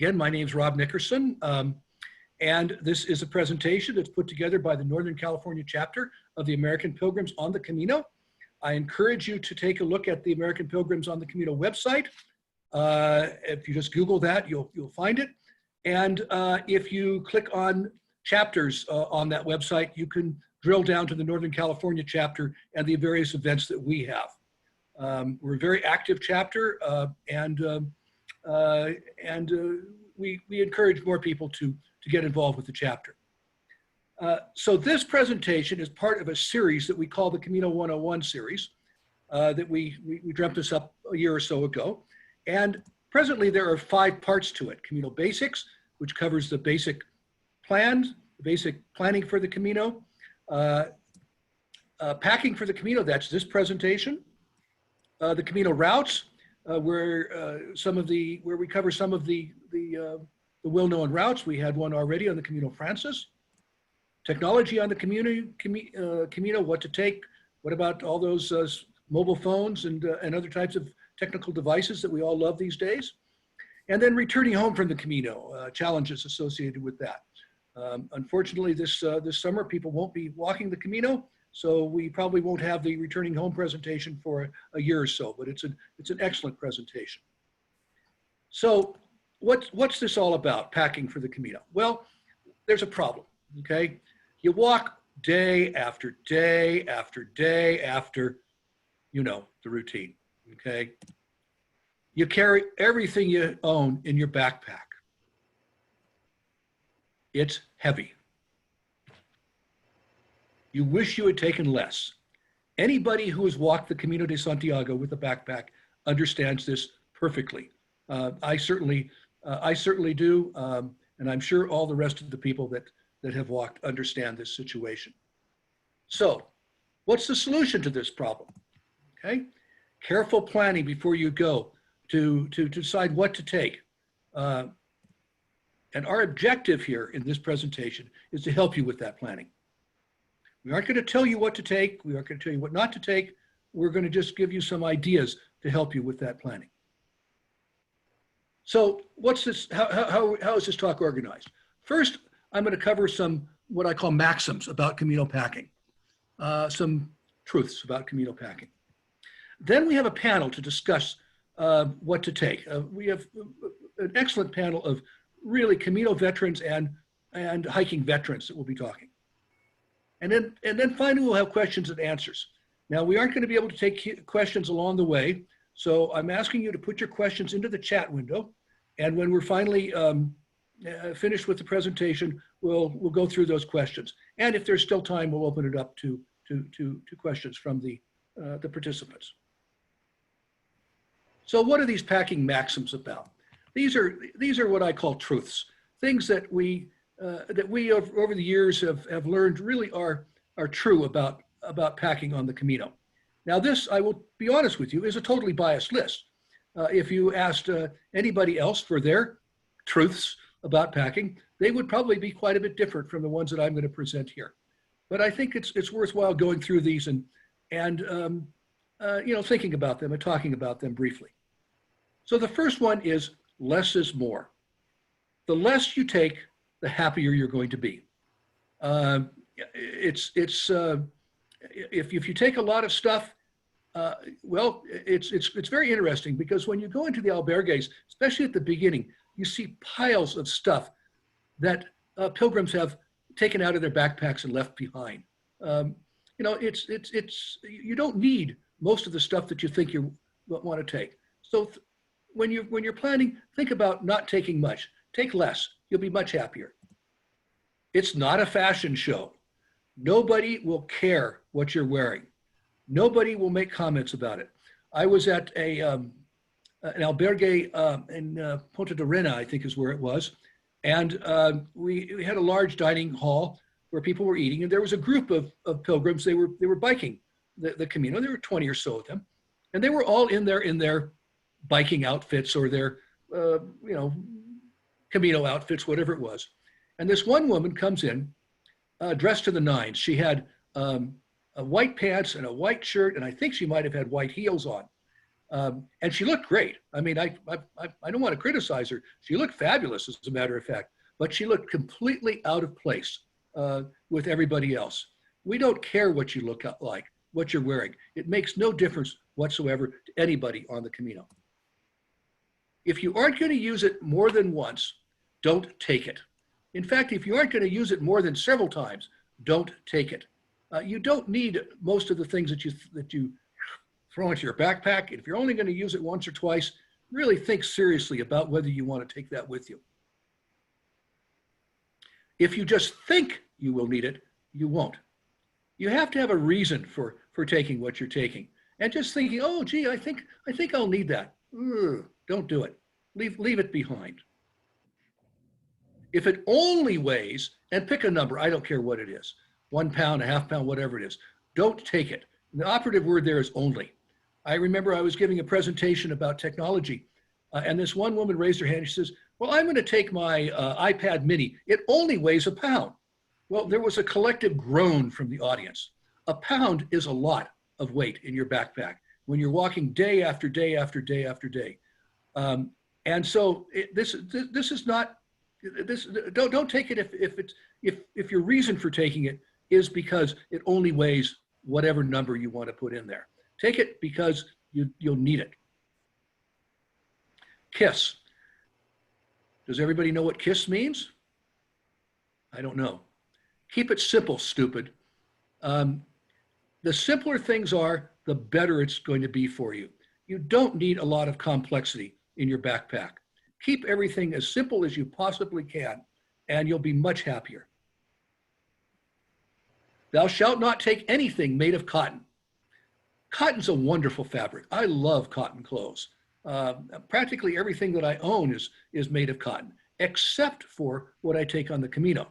Again, my name is Rob Nickerson, and this is a presentation that's put together by the Northern California chapter of the American Pilgrims on the Camino. I encourage you to take a look at the American Pilgrims on the Camino website. If you just Google that, you'll find it. And if you click on chapters on that website, you can drill down to the Northern California chapter and the various events that we have. We're a very active chapter, and we encourage more people to get involved with the chapter. So this presentation is part of a series that we call the Camino 101 series, that we dreamt this up a year or so ago. And presently there are 5 parts to it. Camino Basics, which covers the basic plans, the basic planning for the Camino. Packing for the Camino, that's this presentation. The Camino Routes, where we cover some of the well-known routes. We had one already on the Camino Francés. Technology on the Camino, what to take, what about all those mobile phones and other types of technical devices that we all love these days. And then returning home from the Camino, challenges associated with that. Unfortunately, this summer, people won't be walking the Camino, so we probably won't have the returning home presentation for a year or so, but it's an excellent presentation. So what's this all about, packing for the Camino? Well, there's a problem, okay? You walk day after day after day after, you know, the routine, okay? You carry everything you own in your backpack. It's heavy. You wish you had taken less. Anybody who has walked the Camino de Santiago with a backpack understands this perfectly. I certainly do, and I'm sure all the rest of the people that have walked understand this situation. So, what's the solution to this problem? Okay, careful planning before you go to decide what to take. And our objective here in this presentation is to help you with that planning. We aren't going to tell you what to take. We aren't going to tell you what not to take. We're going to just give you some ideas to help you with that planning. So what's this? How is this talk organized? First, I'm going to cover some what I call maxims about Camino packing, some truths about Camino packing. Then we have a panel to discuss what to take. We have an excellent panel of really Camino veterans and hiking veterans that will be talking. And then finally, we'll have questions and answers. Now, we aren't going to be able to take questions along the way, so I'm asking you to put your questions into the chat window. And when we're finally finished with the presentation, we'll go through those questions. And if there's still time, we'll open it up to questions from the participants. So what are these packing maxims about? These are what I call truths, things that we over the years have learned really are true about packing on the Camino. Now this, I will be honest with you, is a totally biased list. If you asked anybody else for their truths about packing, they would probably be quite a bit different from the ones that I'm going to present here. But I think it's worthwhile going through these and you know, thinking about them and talking about them briefly. So the first one is less is more. The less you take, the happier you're going to be. If you take a lot of stuff, well, it's very interesting because when you go into the albergues, especially at the beginning, you see piles of stuff that pilgrims have taken out of their backpacks and left behind. You know, you don't need most of the stuff that you think you want to take. So when you're planning, think about not taking much. Take less. You'll be much happier. It's not a fashion show. Nobody will care what you're wearing. Nobody will make comments about it. I was at an albergue in Punta de Rena, I think is where it was. And we had a large dining hall where people were eating. And there was a group of pilgrims. They were biking the Camino. There were 20 or so of them. And they were all in their biking outfits or their, you know, Camino outfits, whatever it was. And this one woman comes in dressed to the nines. She had white pants and a white shirt, and I think she might have had white heels on. And she looked great. I mean, I don't want to criticize her. She looked fabulous, as a matter of fact, but she looked completely out of place with everybody else. We don't care what you look like, what you're wearing. It makes no difference whatsoever to anybody on the Camino. If you aren't going to use it more than once, don't take it. In fact, if you aren't going to use it more than several times, don't take it. You don't need most of the things that you throw into your backpack. If you're only going to use it once or twice, really think seriously about whether you want to take that with you. If you just think you will need it, you won't. You have to have a reason for taking what you're taking. And just thinking, oh, gee, I think I'll need that. Ugh, don't do it. Leave it behind. If it only weighs, and pick a number, I don't care what it is, 1 pound, a half pound, whatever it is, don't take it. The operative word there is only. I remember I was giving a presentation about technology, and this one woman raised her hand and she says, well, I'm going to take my iPad mini. It only weighs 1 pound. Well, there was a collective groan from the audience. 1 pound is a lot of weight in your backpack when you're walking day after day after day after day. And so this is not, don't take it if your reason for taking it is because it only weighs whatever number you want to put in there. Take it because you'll need it. KISS. Does everybody know what KISS means? I don't know. Keep it simple, stupid. The simpler things are, the better it's going to be for you. You don't need a lot of complexity in your backpack. Keep everything as simple as you possibly can, and you'll be much happier. Thou shalt not take anything made of cotton. Cotton's a wonderful fabric. I love cotton clothes. Practically everything that I own is made of cotton, except for what I take on the Camino.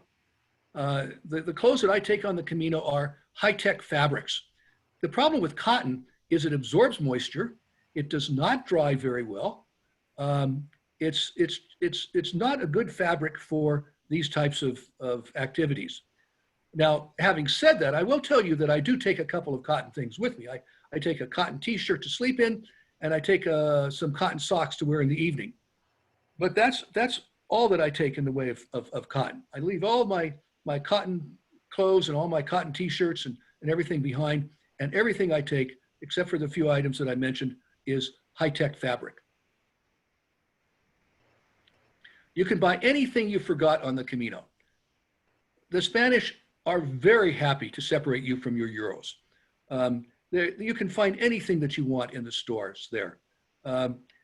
The clothes that I take on the Camino are high-tech fabrics. The problem with cotton is it absorbs moisture. It does not dry very well. It's not a good fabric for these types of activities. Now, having said that, I will tell you that I do take a couple of cotton things with me. I take a cotton t-shirt to sleep in, and I take some cotton socks to wear in the evening. But that's all that I take in the way of cotton. I leave all my cotton clothes and all my cotton t-shirts and everything behind, and everything I take, except for the few items that I mentioned, is high-tech fabric. You can buy anything you forgot on the Camino. The Spanish are very happy to separate you from your euros. You can find anything that you want in the stores there.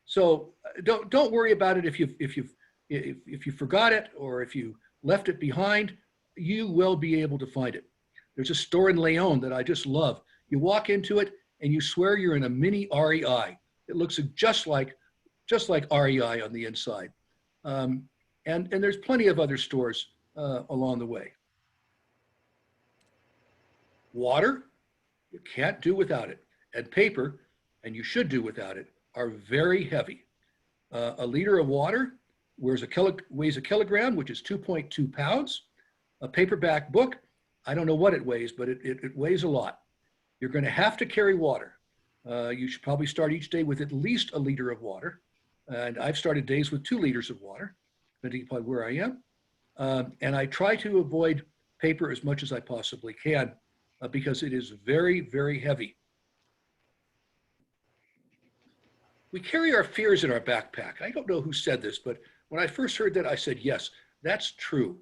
So don't worry about it if you forgot it or if you left it behind. You will be able to find it. There's a store in Leon that I just love. You walk into it and you swear you're in a mini REI. It looks just like REI on the inside. And there's plenty of other stores along the way. Water, you can't do without it. And paper, and you should do without it, are very heavy. A liter of water weighs a kilogram, which is 2.2 pounds. A paperback book, I don't know what it weighs, but it weighs a lot. You're going to have to carry water. You should probably start each day with at least a liter of water. And I've started days with 2 liters of water, depending upon where I am. And I try to avoid paper as much as I possibly can because it is very, very heavy. We carry our fears in our backpack. I don't know who said this, but when I first heard that, I said, yes, that's true.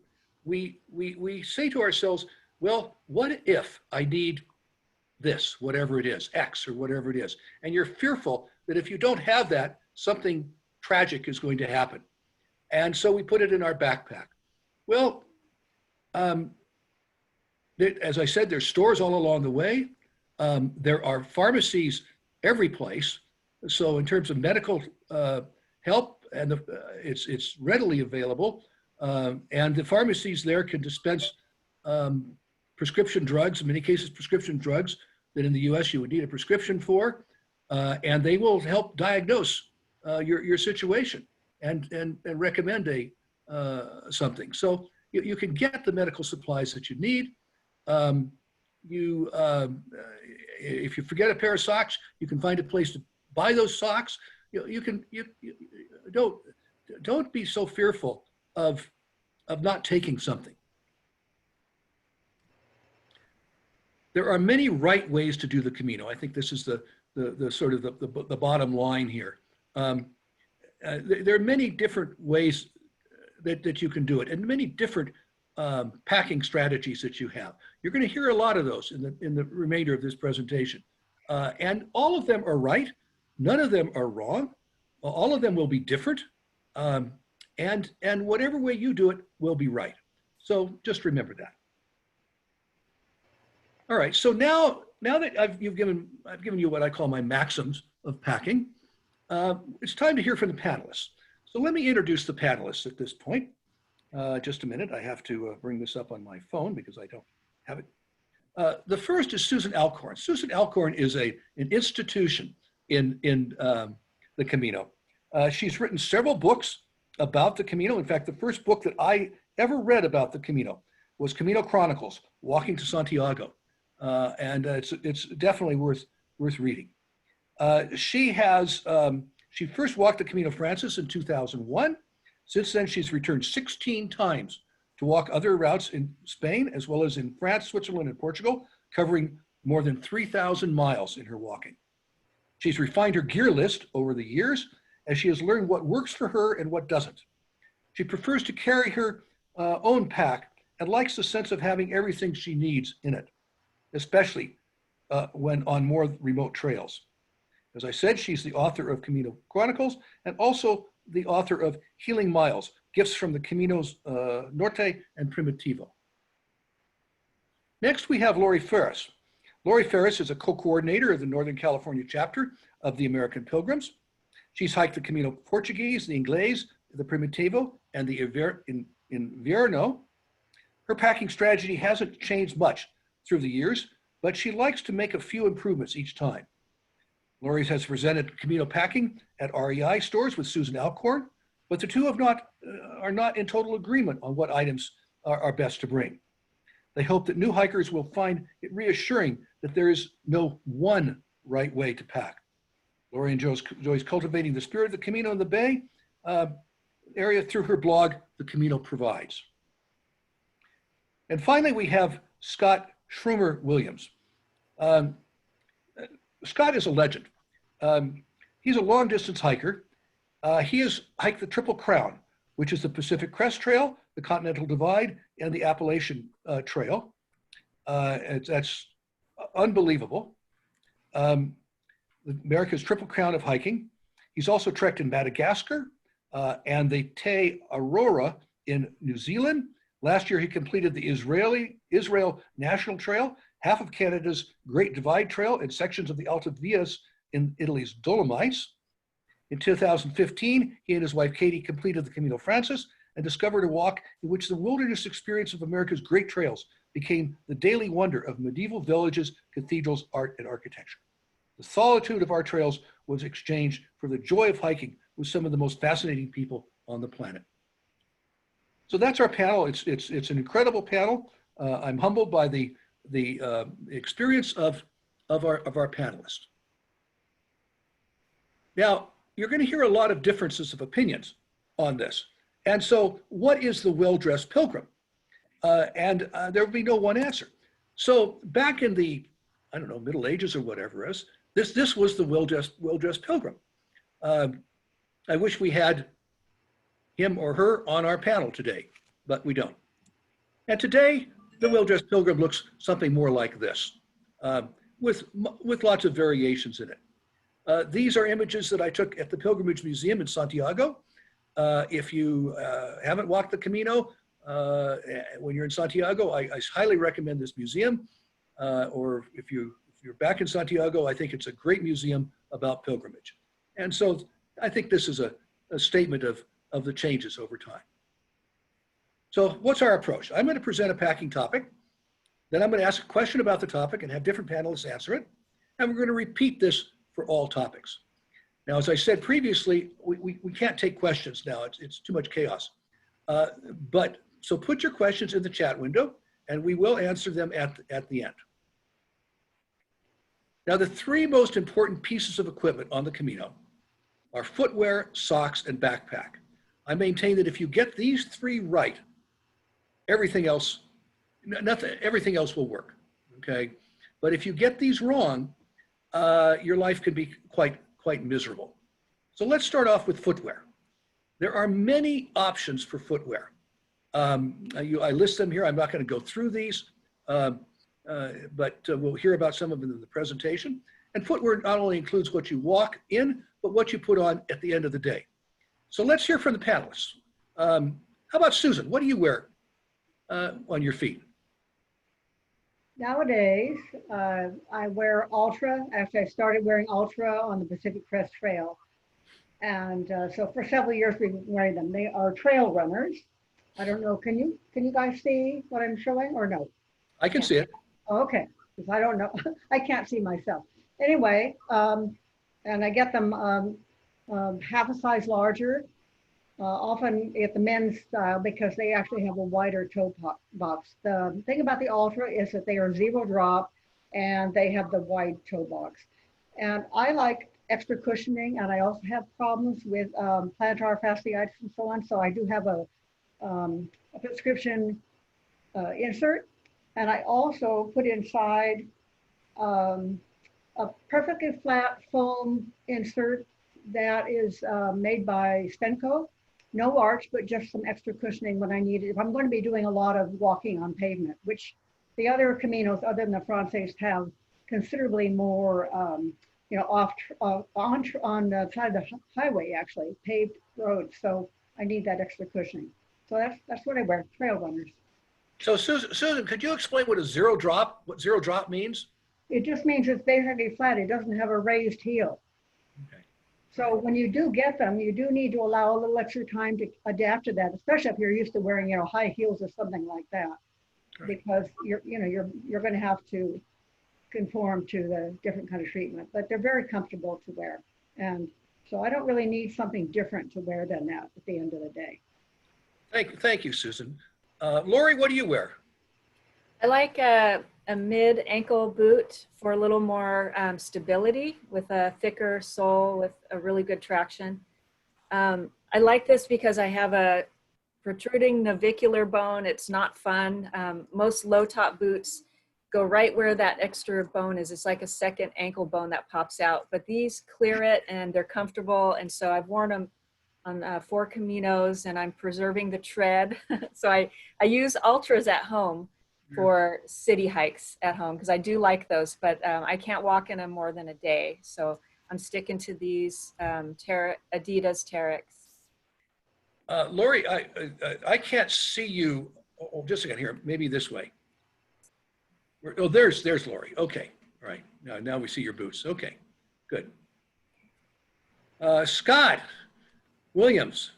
We say to ourselves, well, what if I need this, whatever it is, X or whatever it is? And you're fearful that if you don't have that, something tragic is going to happen. And so we put it in our backpack. Well, as I said, there's stores all along the way. There are pharmacies every place. So in terms of medical help, and it's readily available. And the pharmacies there can dispense prescription drugs, in many cases prescription drugs that in the US you would need a prescription for, and they will help diagnose your situation and recommend something. So you can get the medical supplies that you need. If you forget a pair of socks, you can find a place to buy those socks. You don't be so fearful of not taking something. There are many right ways to do the Camino. I think this is the sort of the bottom line here. There are many different ways that you can do it, and many different packing strategies that you have. You're going to hear a lot of those in the remainder of this presentation, and all of them are right. None of them are wrong. All of them will be different, and whatever way you do it will be right. So just remember that. All right. So now that I've given you what I call my maxims of packing, it's time to hear from the panelists. So let me introduce the panelists at this point. Just a minute. I have to bring this up on my phone because I don't have it. The first is Susan Alcorn. Susan Alcorn is an institution in the Camino. She's written several books about the Camino. In fact, the first book that I ever read about the Camino was Camino Chronicles, Walking to Santiago. And it's definitely worth reading. She first walked the Camino Francés in 2001. Since then, she's returned 16 times to walk other routes in Spain, as well as in France, Switzerland, and Portugal, covering more than 3,000 miles in her walking. She's refined her gear list over the years as she has learned what works for her and what doesn't. She prefers to carry her own pack and likes the sense of having everything she needs in it, especially when on more remote trails. As I said, she's the author of Camino Chronicles and also the author of Healing Miles, Gifts from the Caminos Norte and Primitivo. Next, we have Laurie Ferris. Laurie Ferris is a co-coordinator of the Northern California chapter of the American Pilgrims. She's hiked the Camino Portugués, the Inglés, the Primitivo, and the Invierno. Her packing strategy hasn't changed much through the years, but she likes to make a few improvements each time. Laurie has presented Camino packing at REI stores with Susan Alcorn, but the two are not in total agreement on what items are best to bring. They hope that new hikers will find it reassuring that there is no one right way to pack. Laurie enjoys cultivating the spirit of the Camino in the Bay area through her blog, The Camino Provides. And finally, we have Scott Schrumer Williams. Scott is a legend. He's a long distance hiker. He has hiked the Triple Crown, which is the Pacific Crest Trail, the Continental Divide, and the Appalachian Trail. That's unbelievable. America's Triple Crown of hiking. He's also trekked in Madagascar and the Te Aurora in New Zealand. Last year, he completed the Israel National Trail, half of Canada's Great Divide Trail, and sections of the Alta Vias in Italy's Dolomites. In 2015, he and his wife Katie completed the Camino Francés and discovered a walk in which the wilderness experience of America's great trails became the daily wonder of medieval villages, cathedrals, art, and architecture. The solitude of our trails was exchanged for the joy of hiking with some of the most fascinating people on the planet. So that's our panel. It's an incredible panel. I'm humbled by the experience of our panelists. Now, you're going to hear a lot of differences of opinions on this. And so what is the well-dressed pilgrim? There will be no one answer. So back in the, I don't know, Middle Ages or whatever else, this was the well-dressed pilgrim. I wish we had him or her on our panel today, but we don't. And today, the well-dressed pilgrim looks something more like this, with lots of variations in it. These are images that I took at the Pilgrimage Museum in Santiago. If you haven't walked the Camino when you're in Santiago, I highly recommend this museum. Or if you're back in Santiago, I think it's a great museum about pilgrimage. And so I think this is a statement of the changes over time. So what's our approach? I'm going to present a packing topic. Then I'm going to ask a question about the topic and have different panelists answer it. And we're going to repeat this for all topics. Now, as I said previously, we can't take questions now. It's too much chaos. So put your questions in the chat window and we will answer them at the end. Now, the three most important pieces of equipment on the Camino are footwear, socks, and backpack. I maintain that if you get these three right, everything else will work, okay? But if you get these wrong, your life can be quite miserable. So let's start off with footwear. There are many options for footwear. I list them here. I'm not going to go through these, but we'll hear about some of them in the presentation. And footwear not only includes what you walk in, but what you put on at the end of the day. So let's hear from the panelists. How about Susan? What do you wear on your feet? Nowadays, I wear Ultra. Actually, I started wearing Ultra on the Pacific Crest Trail. And so for several years, we've been wearing them. They are trail runners. I don't know, can you guys see what I'm showing or no? I can see it. Okay, because I don't know. I can't see myself. Anyway, and I get them half a size larger, often at the men's style because they actually have a wider toe box. The thing about the Ultra is that they are zero drop and they have the wide toe box. And I like extra cushioning, and I also have problems with plantar fasciitis and so on. So I do have a prescription insert, and I also put inside a perfectly flat foam insert that is made by Stenco. No arch, but just some extra cushioning when I need it. If I'm going to be doing a lot of walking on pavement, which the other Caminos, other than the Francés, have considerably more, you know, on the side of the highway, actually, paved roads. So I need that extra cushioning. So that's what I wear, trail runners. So Susan, could you explain what zero drop means? It just means it's basically flat. It doesn't have a raised heel. Okay. So when you do get them, you do need to allow a little extra time to adapt to that, especially if you're used to wearing, you know, high heels or something like that, right. Because you're going to have to conform to the different kind of treatment. But they're very comfortable to wear, and so I don't really need something different to wear than that at the end of the day. Thank you, Susan. Laurie, what do you wear? I like a mid-ankle boot for a little more stability with a thicker sole with a really good traction. I like this because I have a protruding navicular bone. It's not fun. Most low-top boots go right where that extra bone is. It's like a second ankle bone that pops out, but these clear it and they're comfortable. And so I've worn them on 4 Caminos, and I'm preserving the tread. So I use Ultras at home for city hikes at home because I do like those, but I can't walk in them more than a day. So I'm sticking to these Adidas Terex. Laurie, I can't see you. Oh, just a second here. Maybe this way. Oh, there's Laurie. Okay, all right. Now we see your boots. Okay, good. Scott Williams.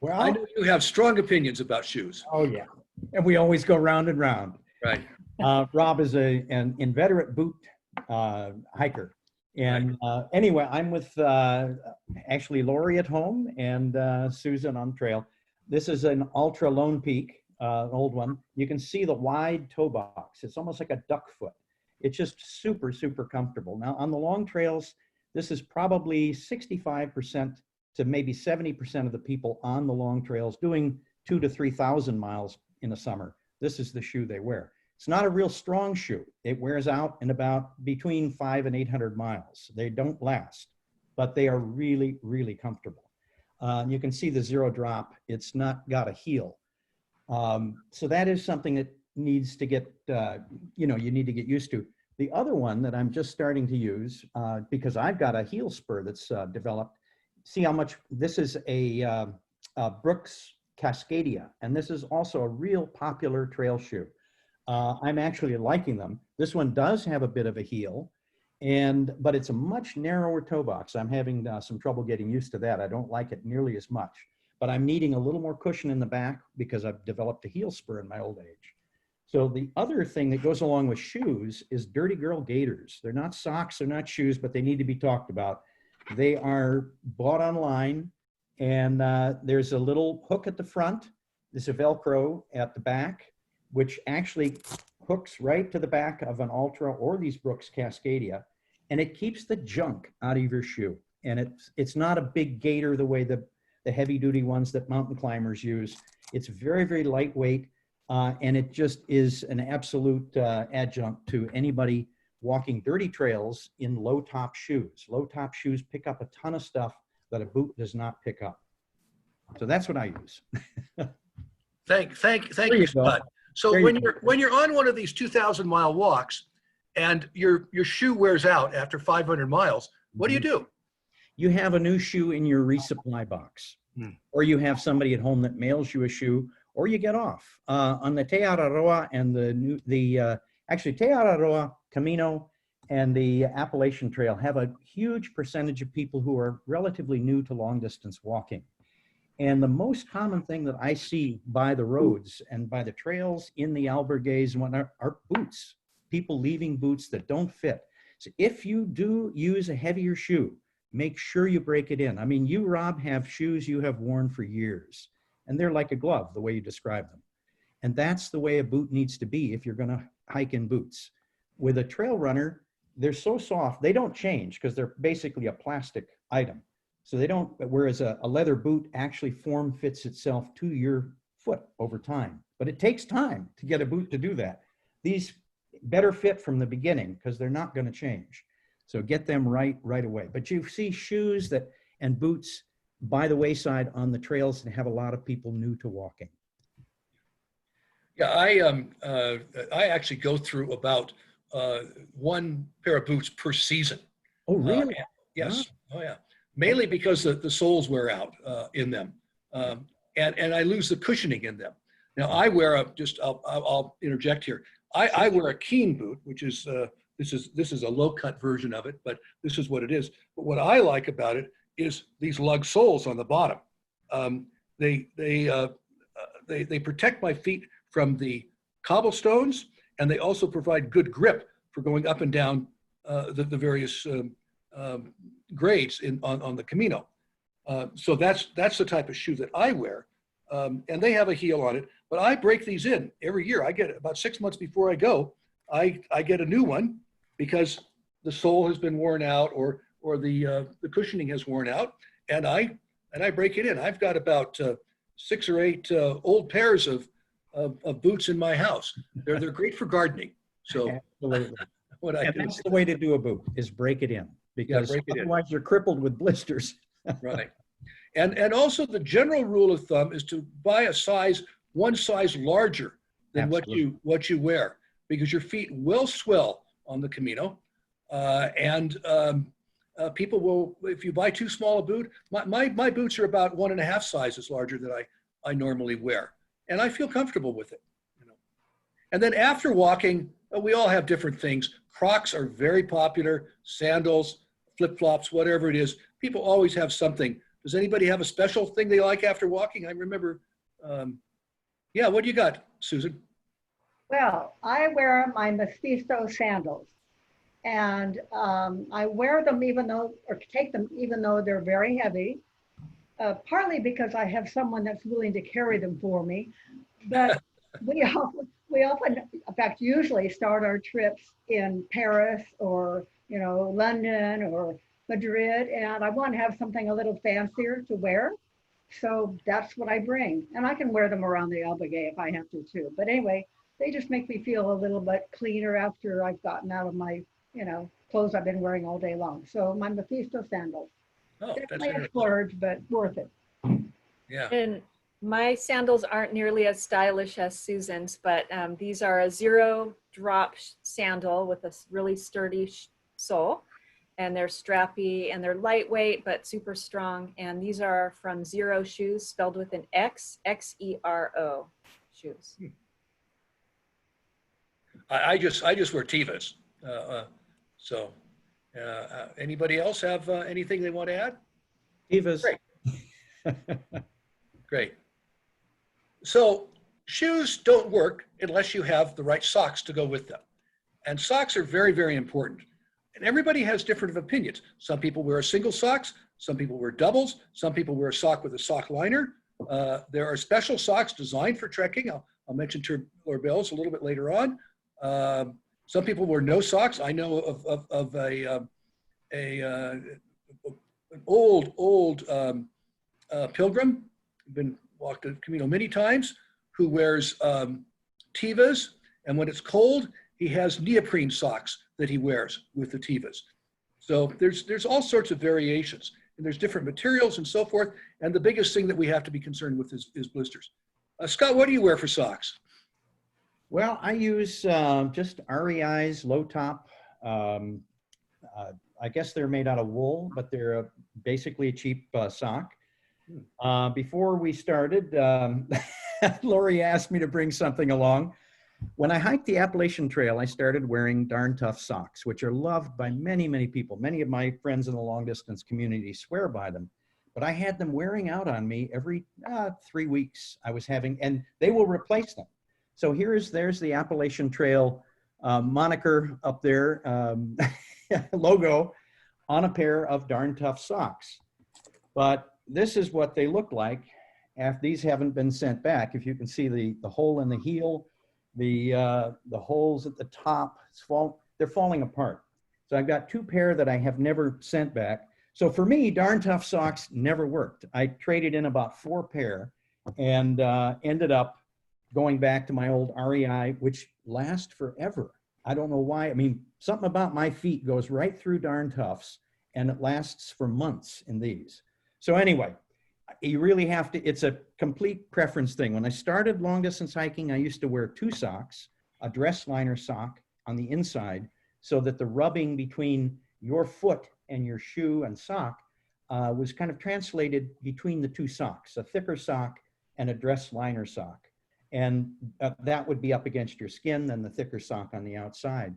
Well, I know you have strong opinions about shoes. oh yeah, and we always go round and round. Right. Rob is an inveterate boot hiker, and anyway, I'm with actually Laurie at home and Susan on trail. This is an Ultra Lone Peak, an old one. You can see the wide toe box. It's almost like a duck foot. It's just super, super comfortable. Now on the long trails, this is probably 65% to maybe 70% of the people on the long trails doing 2,000 to 3,000 miles in the summer. This is the shoe they wear. It's not a real strong shoe. It wears out in about between 500 and 800 miles. They don't last, but they are really, really comfortable. You can see the zero drop. It's not got a heel. So that is something that needs to get, you need to get used to. The other one that I'm just starting to use, because I've got a heel spur that's developed. See how much, this is a Brooks Cascadia, and this is also a real popular trail shoe. I'm actually liking them. This one does have a bit of a heel, but it's a much narrower toe box. I'm having some trouble getting used to that. I don't like it nearly as much, but I'm needing a little more cushion in the back because I've developed a heel spur in my old age. So the other thing that goes along with shoes is dirty girl gaiters. They're not socks, they're not shoes, but they need to be talked about. They are bought online, and there's a little hook at the front. There's a Velcro at the back, which actually hooks right to the back of an Ultra or these Brooks Cascadia, and it keeps the junk out of your shoe. And it's not a big gaiter the way the heavy duty ones that mountain climbers use. It's very, very lightweight, and it just is an absolute adjunct to anybody walking dirty trails in low top shoes. Low top shoes pick up a ton of stuff that a boot does not pick up. So that's what I use. Thank you, Scott. So when you're on one of these 2,000-mile walks and your shoe wears out after 500 miles, what do you do? You have a new shoe in your resupply box, or you have somebody at home that mails you a shoe, or you get off. On the Te Araroa and actually Te Araroa, Camino, and the Appalachian Trail have a huge percentage of people who are relatively new to long distance walking. And the most common thing that I see by the roads and by the trails in the albergues and whatnot are boots, people leaving boots that don't fit. So if you do use a heavier shoe, make sure you break it in. I mean, you, Rob, have shoes you have worn for years, and they're like a glove, the way you describe them. And that's the way a boot needs to be if you're going to hike in boots. With a trail runner, they're so soft, they don't change because they're basically a plastic item. So they don't, whereas a leather boot actually form fits itself to your foot over time. But it takes time to get a boot to do that. These better fit from the beginning because they're not going to change. So get them right away. But you see shoes and boots by the wayside on the trails and have a lot of people new to walking. Yeah, I actually go through about one pair of boots per season. Oh, really? Yes. Oh, yeah. Mainly because the soles wear out in them, and I lose the cushioning in them. Now I wear I'll interject here. I wear a Keen boot, which is this is a low cut version of it, but this is what it is. But what I like about it is these lug soles on the bottom. They protect my feet from the cobblestones, and they also provide good grip for going up and down the various grades on the Camino. So that's the type of shoe that I wear, and they have a heel on it. But I break these in every year. I get about 6 months before I go. I get a new one because the sole has been worn out or the cushioning has worn out, and I break it in. I've got about 6 or 8 old pairs of boots in my house. They're great for gardening. So absolutely. That's the way to do a boot, is break it in, because otherwise you're crippled with blisters. Right. And also the general rule of thumb is to buy one size larger than what you wear, because your feet will swell on the Camino, and people will, if you buy too small a boot, my boots are about 1.5 sizes larger than I normally wear, and I feel comfortable with it. And then after walking, we all have different things. Crocs are very popular, sandals, flip-flops, whatever it is. People always have something. Does anybody have a special thing they like after walking? I remember, what do you got, Susan? Well, I wear my Mephisto sandals, and I wear them take them even though they're very heavy, partly because I have someone that's willing to carry them for me, but we often, in fact, usually start our trips in Paris or, London or Madrid, and I want to have something a little fancier to wear. So that's what I bring. And I can wear them around the albergue if I have to too. But anyway, they just make me feel a little bit cleaner after I've gotten out of my, clothes I've been wearing all day long. So my Mephisto sandals. Oh, definitely a splurge, but worth it. Yeah. And my sandals aren't nearly as stylish as Susan's, but these are a 0 drop sandal with a really sturdy sole, and they're strappy and they're lightweight but super strong. And these are from Zero Shoes, spelled with an X, X-E-R-O shoes. I just wear Tevas. So anybody else have anything they want to add? Tevas. Great. So shoes don't work unless you have the right socks to go with them. And socks are very, very important. And everybody has different opinions. Some people wear single socks. Some people wear doubles. Some people wear a sock with a sock liner. There are special socks designed for trekking. I'll mention tubular bells a little bit later on. Some people wear no socks. I know of an old pilgrim, been walked the Camino many times, who wears tivas, and when it's cold, he has neoprene socks that he wears with the tivas. So there's all sorts of variations, and there's different materials and so forth. And the biggest thing that we have to be concerned with is blisters. Scott, what do you wear for socks? Well, I use just REI's low top. I guess they're made out of wool, but they're basically a cheap sock. Before we started, Laurie asked me to bring something along. When I hiked the Appalachian Trail, I started wearing Darn Tough socks, which are loved by many, many people. Many of my friends in the long distance community swear by them. But I had them wearing out on me every 3 weeks I was having, and they will replace them. So there's the Appalachian Trail moniker up there, logo on a pair of Darn Tough socks. But this is what they look like after these haven't been sent back. If you can see the hole in the heel, the holes at the top, they're falling apart. So I've got 2 pair that I have never sent back. So for me, Darn Tough socks never worked. I traded in about 4 pair and ended up going back to my old REI, which last forever. I don't know why. I mean, something about my feet goes right through Darn Toughs, and it lasts for months in these. So anyway, you really have to, it's a complete preference thing. When I started long distance hiking, I used to wear 2 socks, a dress liner sock on the inside, so that the rubbing between your foot and your shoe and sock was kind of translated between the 2 socks, a thicker sock and a dress liner sock. And that would be up against your skin, then the thicker sock on the outside.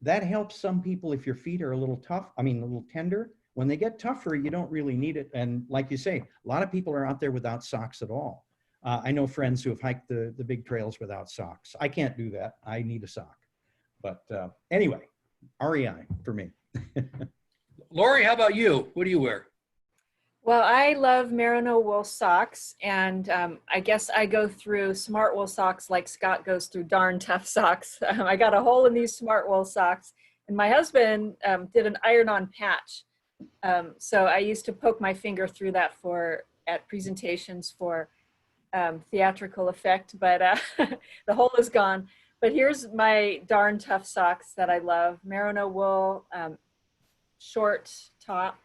That helps some people if your feet are a little tough, a little tender. When they get tougher, you don't really need it. And like you say, a lot of people are out there without socks at all. I know friends who have hiked the big trails without socks. I can't do that. I need a sock. But anyway, REI for me. Laurie, how about you? What do you wear? Well, I love merino wool socks, and I guess I go through smart wool socks like Scott goes through Darn Tough socks. I got a hole in these smart wool socks, and my husband did an iron-on patch. So I used to poke my finger through that at presentations for theatrical effect, but the hole is gone. But here's my Darn Tough socks that I love. Merino wool, short top.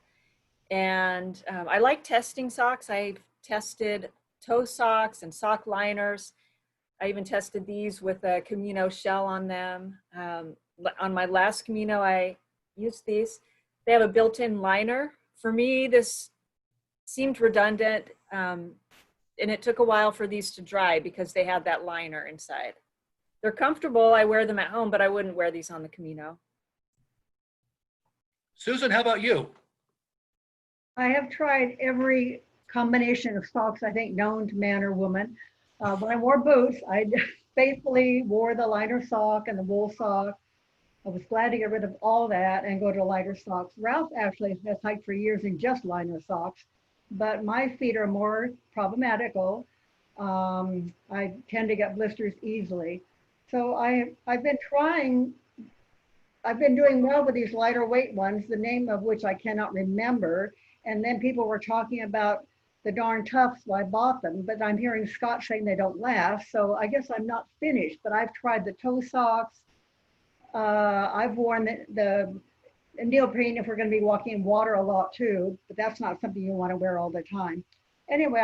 And I like testing socks. I've tested toe socks and sock liners. I even tested these with a Camino shell on them. On my last Camino, I used these. They have a built-in liner. For me, this seemed redundant, and it took a while for these to dry because they had that liner inside. They're comfortable. I wear them at home, but I wouldn't wear these on the Camino. Susan, how about you? I have tried every combination of socks, I think, known to man or woman. When I wore boots, I faithfully wore the liner sock and the wool sock. I was glad to get rid of all that and go to lighter socks. Ralph actually has hiked for years in just liner socks, but my feet are more problematical. I tend to get blisters easily. So I've been doing well with these lighter weight ones, the name of which I cannot remember. And then people were talking about the Darn Toughs, so I bought them, but I'm hearing Scott saying they don't last. So I guess I'm not finished, but I've tried the toe socks. I've worn the neoprene if we're going to be walking in water a lot too, but that's not something you want to wear all the time. Anyway,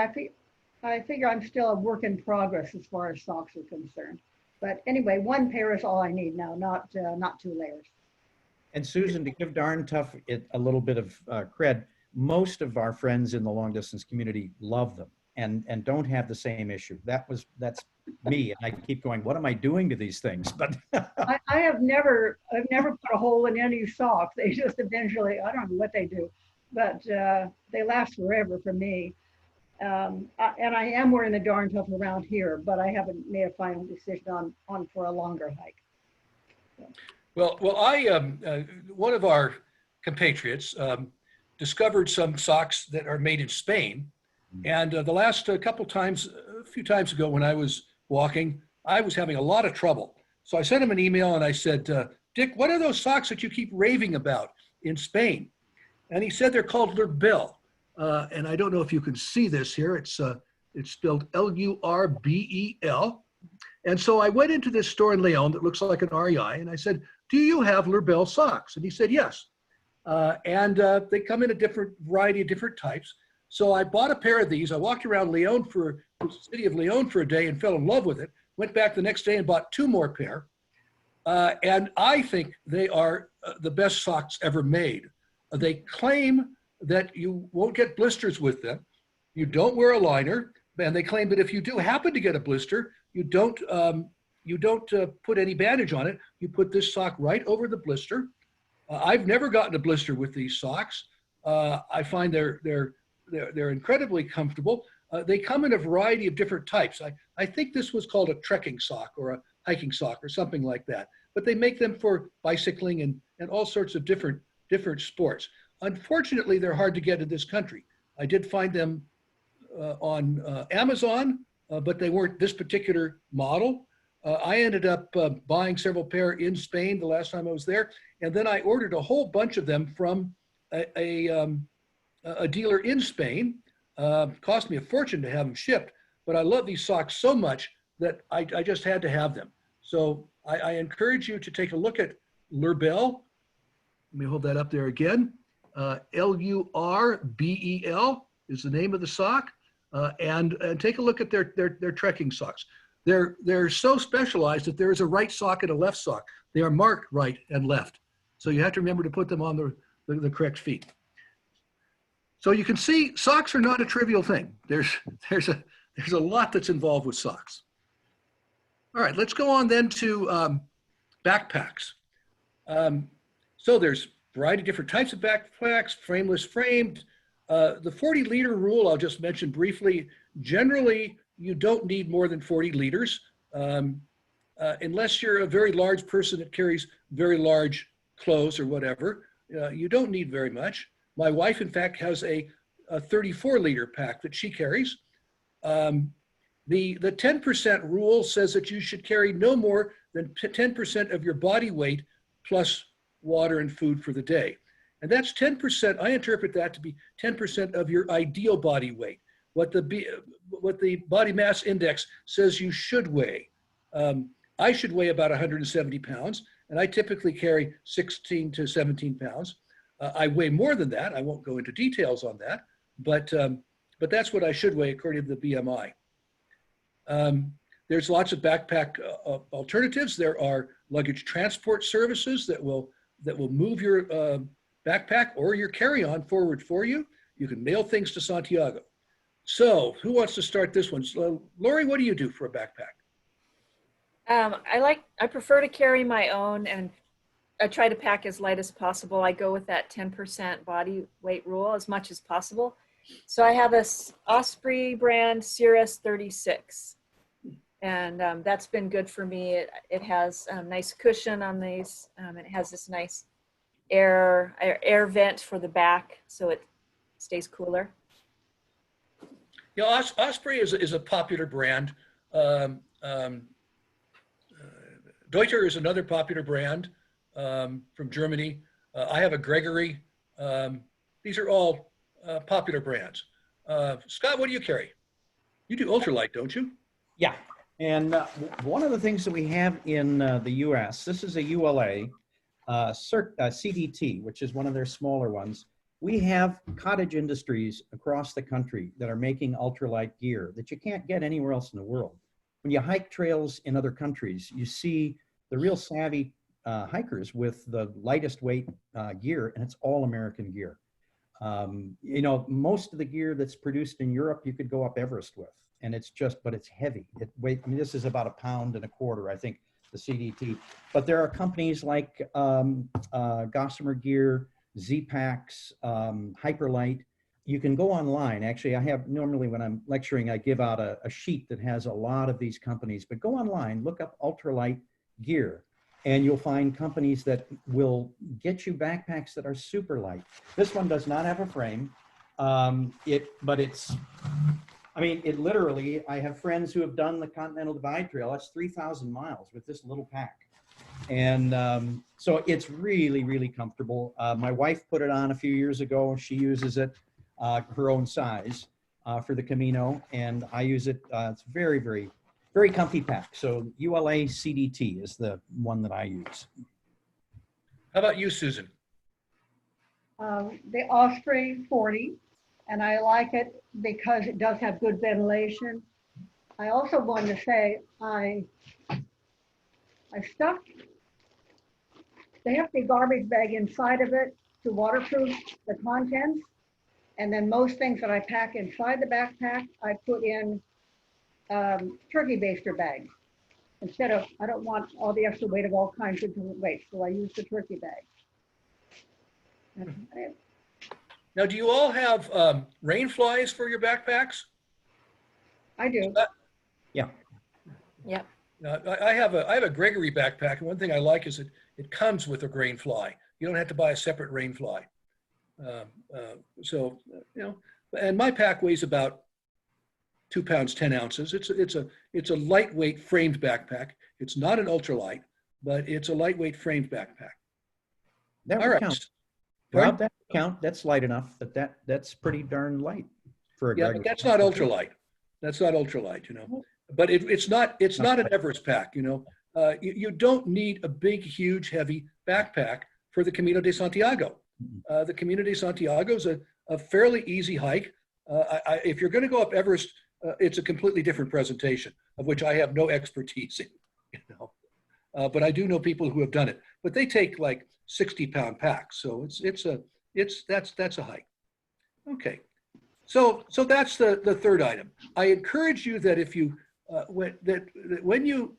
I figure I'm still a work in progress as far as socks are concerned. But anyway, 1 pair is all I need now, not 2 layers. And Susan, to give Darn Tough a little bit of cred, most of our friends in the long distance community love them and don't have the same issue. That's me. And I keep going, what am I doing to these things? But I've never put a hole in any socks. They just eventually, I don't know what they do, but they last forever for me. And I am wearing the Darn Tough around here, but I haven't made a final decision on for a longer hike. So. Well, I one of our compatriots discovered some socks that are made in Spain, and the last a few times ago when I was walking, I was having a lot of trouble. So I sent him an email and I said, Dick, what are those socks that you keep raving about in Spain? And he said they're called Lurbel. And I don't know if you can see this here. It's spelled Lurbel. And so I went into this store in Leon that looks like an REI, and I said, do you have Lurbel socks? And he said, yes. They come in a different variety of different types. So I bought a pair of these. I walked around the city of Leon for a day and fell in love with it. Went back the next day and bought 2 more pair. And I think they are the best socks ever made. They claim that you won't get blisters with them. You don't wear a liner. And they claim that if you do happen to get a blister, you don't put any bandage on it. You put this sock right over the blister. I've never gotten a blister with these socks. I find they're incredibly comfortable. They come in a variety of different types. I think this was called a trekking sock or a hiking sock or something like that. But they make them for bicycling and all sorts of different sports. Unfortunately, they're hard to get in this country. I did find them on Amazon, but they weren't this particular model. I ended up buying several pair in Spain the last time I was there, and then I ordered a whole bunch of them from a dealer in Spain. Cost me a fortune to have them shipped, but I love these socks so much that I just had to have them. So I encourage you to take a look at Lurbel. Let me hold that up there again. Lurbel is the name of the sock, and take a look at their trekking socks. They're so specialized that there is a right sock and a left sock. They are marked right and left, so you have to remember to put them on the correct feet. So you can see socks are not a trivial thing. There's a lot that's involved with socks. All right, let's go on then to backpacks. So there's a variety of different types of backpacks, frameless, framed. The 40-liter rule, I'll just mention briefly. Generally, you don't need more than 40 liters unless you're a very large person that carries very large clothes or whatever. You don't need very much. My wife, in fact, has a 34-liter pack that she carries. The 10% rule says that you should carry no more than 10% of your body weight plus water and food for the day. And that's 10%, I interpret that to be 10% of your ideal body weight, what the body mass index says you should weigh. I should weigh about 170 pounds, and I typically carry 16 to 17 pounds. I weigh more than that. I won't go into details on that, but that's what I should weigh according to the BMI. There's lots of backpack alternatives. There are luggage transport services that will move your backpack or your carry-on forward for you. You can mail things to Santiago. So who wants to start this one? So, Laurie, what do you do for a backpack? I prefer to carry my own, and I try to pack as light as possible. I go with that 10% body weight rule as much as possible. So I have this Osprey brand Cirrus 36, and that's been good for me. It has a nice cushion on these, and it has this nice air vent for the back, so it stays cooler. Yeah, Osprey is a popular brand. Deuter is another popular brand from Germany. I have a Gregory. These are all popular brands. Scott, what do you carry? You do ultralight, don't you? Yeah, and one of the things that we have in the US, this is a ULA, CDT, which is one of their smaller ones. We have cottage industries across the country that are making ultralight gear that you can't get anywhere else in the world. When you hike trails in other countries, you see the real savvy hikers with the lightest weight gear, and it's all American gear. You know, most of the gear that's produced in Europe, you could go up Everest with, and but it's heavy. This is about 1.25 pounds, I think, the CDT. But there are companies like Gossamer Gear, Z-Packs, Hyperlight. You can go online. Actually, normally when I'm lecturing, I give out a sheet that has a lot of these companies, but go online, look up ultralight gear, and you'll find companies that will get you backpacks that are super light. This one does not have a frame, but it's I mean, it literally, I have friends who have done the Continental Divide Trail. That's 3,000 miles with this little pack. And so it's really, really comfortable. My wife put it on a few years ago. She uses it her own size for the Camino, and I use it. It's very, very, very comfy pack. So ULA CDT is the one that I use. How about you, Susan? The Osprey 40, and I like it because it does have good ventilation. I also wanted to say I stuffed the empty garbage bag inside of it to waterproof the contents. And then most things that I pack inside the backpack, I put in turkey baster bags. Instead of, I don't want all the extra weight of all kinds of different weights, so I use the turkey bag. That's it. Now, do you all have rain flies for your backpacks? I do. Yeah. Yep. I have a Gregory backpack, and one thing I like is it comes with a rain fly. You don't have to buy a separate rain fly. So, you know, and my pack weighs about 2 pounds, 10 ounces. It's a lightweight framed backpack. It's not an ultralight, but it's a lightweight framed backpack. That All would right. count. Pardon? Well, that would count. That's light enough. That's pretty darn light for a Yeah, Gregory. but that's not ultralight. That's not ultralight, you know. But it's not an Everest pack, you know. You don't need a big, huge, heavy backpack for the Camino de Santiago. The Camino de Santiago is a fairly easy hike. If you're going to go up Everest, it's a completely different presentation, of which I have no expertise in, you know. But I do know people who have done it. But they take like 60-pound packs, so that's a hike. Okay, so that's the third item. I encourage you that if you when you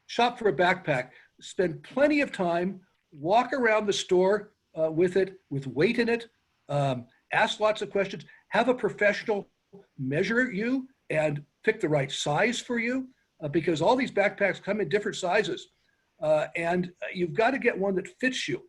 shop for a backpack, spend plenty of time, walk around the store with it, with weight in it, ask lots of questions, have a professional measure you and pick the right size for you, because all these backpacks come in different sizes, and you've got to get one that fits you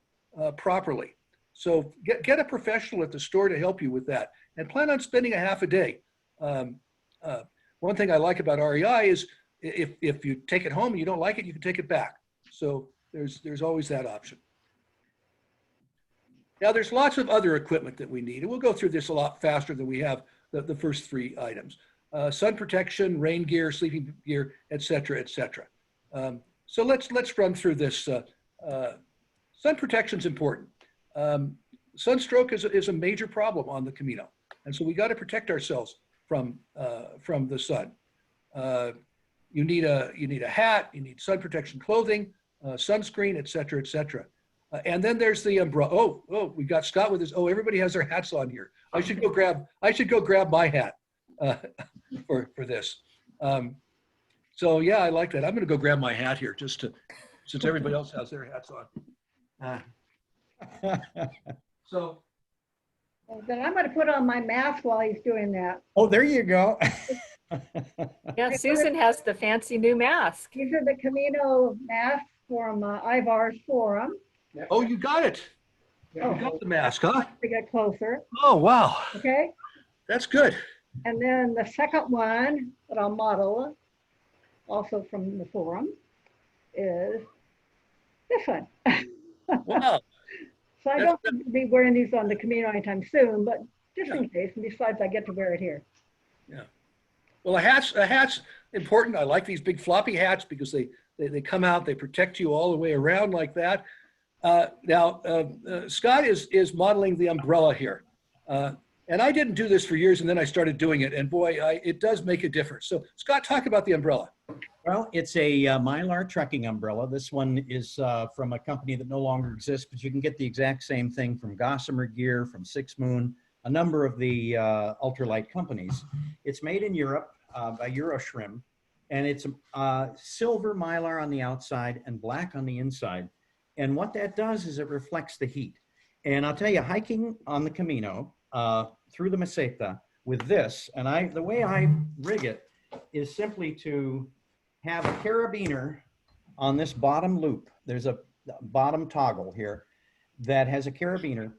properly. So get a professional at the store to help you with that, and plan on spending a half a day. One thing I like about REI is if you take it home and you don't like it, you can take it back. So there's always that option. Now, there's lots of other equipment that we need, and we'll go through this a lot faster than we have the first three items. Sun protection, rain gear, sleeping gear, et cetera, et cetera. So let's run through this. Sun protection is important. Sunstroke is a major problem on the Camino, and so we got to protect ourselves from the sun. You need a hat, you need sun protection clothing, sunscreen, et cetera, et cetera. And then there's the umbrella. Oh, we got Scott with his. Oh, everybody has their hats on here. I should go grab my hat for this. So yeah, I like that. I'm going to go grab my hat here since everybody else has their hats on. So Then I'm going to put on my mask while he's doing that. Oh, there you go. Yeah, Susan has the fancy new mask. These are the Camino masks from Ivar's forum. oh, you got it. You Oh. got the mask, huh? To get closer, Oh wow, okay? that's good. And then the second one that I'll model, also from the forum, is this one. Wow. So I don't think to be wearing these on the Camino anytime soon, but just in case, and besides I get to wear it here. Yeah. Well, a hat's important. I like these big floppy hats because they come out, they protect you all the way around like that. Now, Scott is modeling the umbrella here. And I didn't do this for years, and then I started doing it, and boy, it does make a difference. So Scott, talk about the umbrella. Well, it's a Mylar trekking umbrella. This one is from a company that no longer exists, but you can get the exact same thing from Gossamer Gear, from Six Moon, a number of the ultralight companies. It's made in Europe by Euroshrim, and it's silver Mylar on the outside and black on the inside. And what that does is it reflects the heat. And I'll tell you, hiking on the Camino through the Meseta with this, and the way I rig it is simply to have a carabiner on this bottom loop. There's a bottom toggle here that has a carabiner.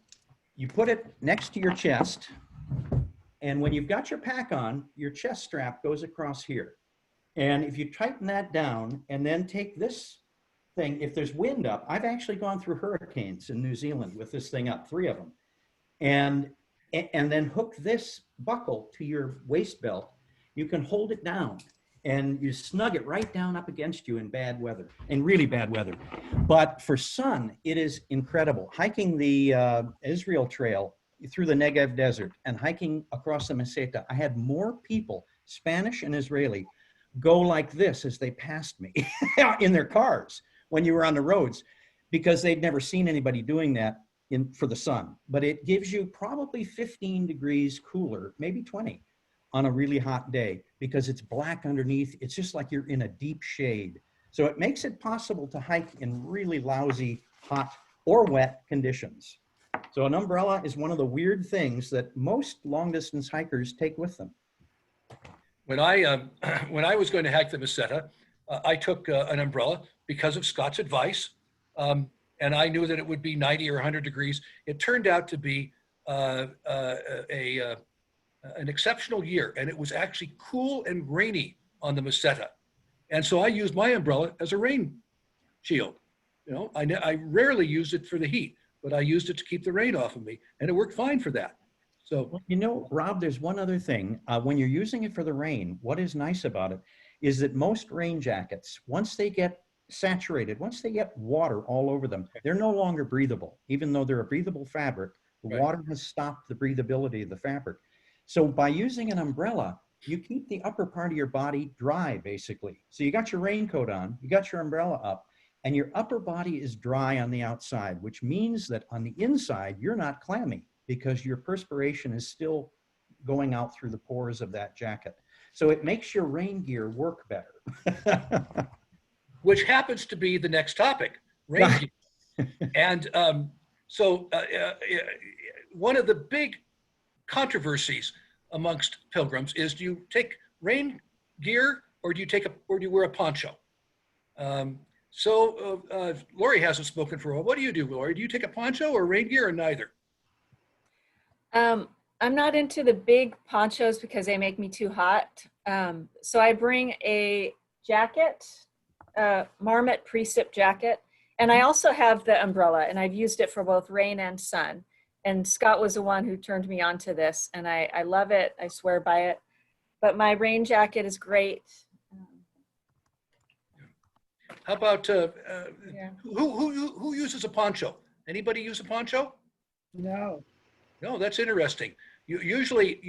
You put it next to your chest, And when you've got your pack on, your chest strap goes across here. And if you tighten that down and then take this thing, if there's wind up, I've actually gone through hurricanes in New Zealand with this thing up, 3 of them. And then hook this buckle to your waist belt, you can hold it down and you snug it right down up against you in bad weather, in really bad weather. But for sun, it is incredible. Hiking the Israel Trail through the Negev Desert and hiking across the Meseta, I had more people, Spanish and Israeli, go like this as they passed me in their cars when you were on the roads, because they'd never seen anybody doing that for the sun. But it gives you probably 15 degrees cooler, maybe 20 on a really hot day, because it's black underneath. It's just like you're in a deep shade. So it makes it possible to hike in really lousy, hot or wet conditions. So an umbrella is one of the weird things that most long distance hikers take with them. When I was going to hike the Meseta, I took an umbrella because of Scott's advice. And I knew that it would be 90 or 100 degrees. It turned out to be an exceptional year, and it was actually cool and rainy on the Meseta. And so I used my umbrella as a rain shield. You know, I rarely used it for the heat, but I used it to keep the rain off of me, and it worked fine for that. So, well, you know, Rob, there's one other thing. When you're using it for the rain, what is nice about it is that most rain jackets, once they get saturated, once they get water all over them, they're no longer breathable. Even though they're a breathable fabric, the water has stopped the breathability of the fabric. So by using an umbrella, you keep the upper part of your body dry, basically. So you got your raincoat on, you got your umbrella up, and your upper body is dry on the outside, which means that on the inside, you're not clammy because your perspiration is still going out through the pores of that jacket. So it makes your rain gear work better. which happens to be the next topic, rain gear. And one of the big controversies amongst pilgrims is, do you take rain gear or do you wear a poncho? Laurie hasn't spoken for a while. What do you do, Laurie? Do you take a poncho or rain gear or neither? I'm not into the big ponchos because they make me too hot. So I bring a jacket, Marmot precip jacket, and I also have the umbrella, and I've used it for both rain and sun. And Scott was the one who turned me on to this, and I love it. I swear by it. But my rain jacket is great. How about who uses a poncho? Anybody use a poncho? No. No, that's interesting. Usually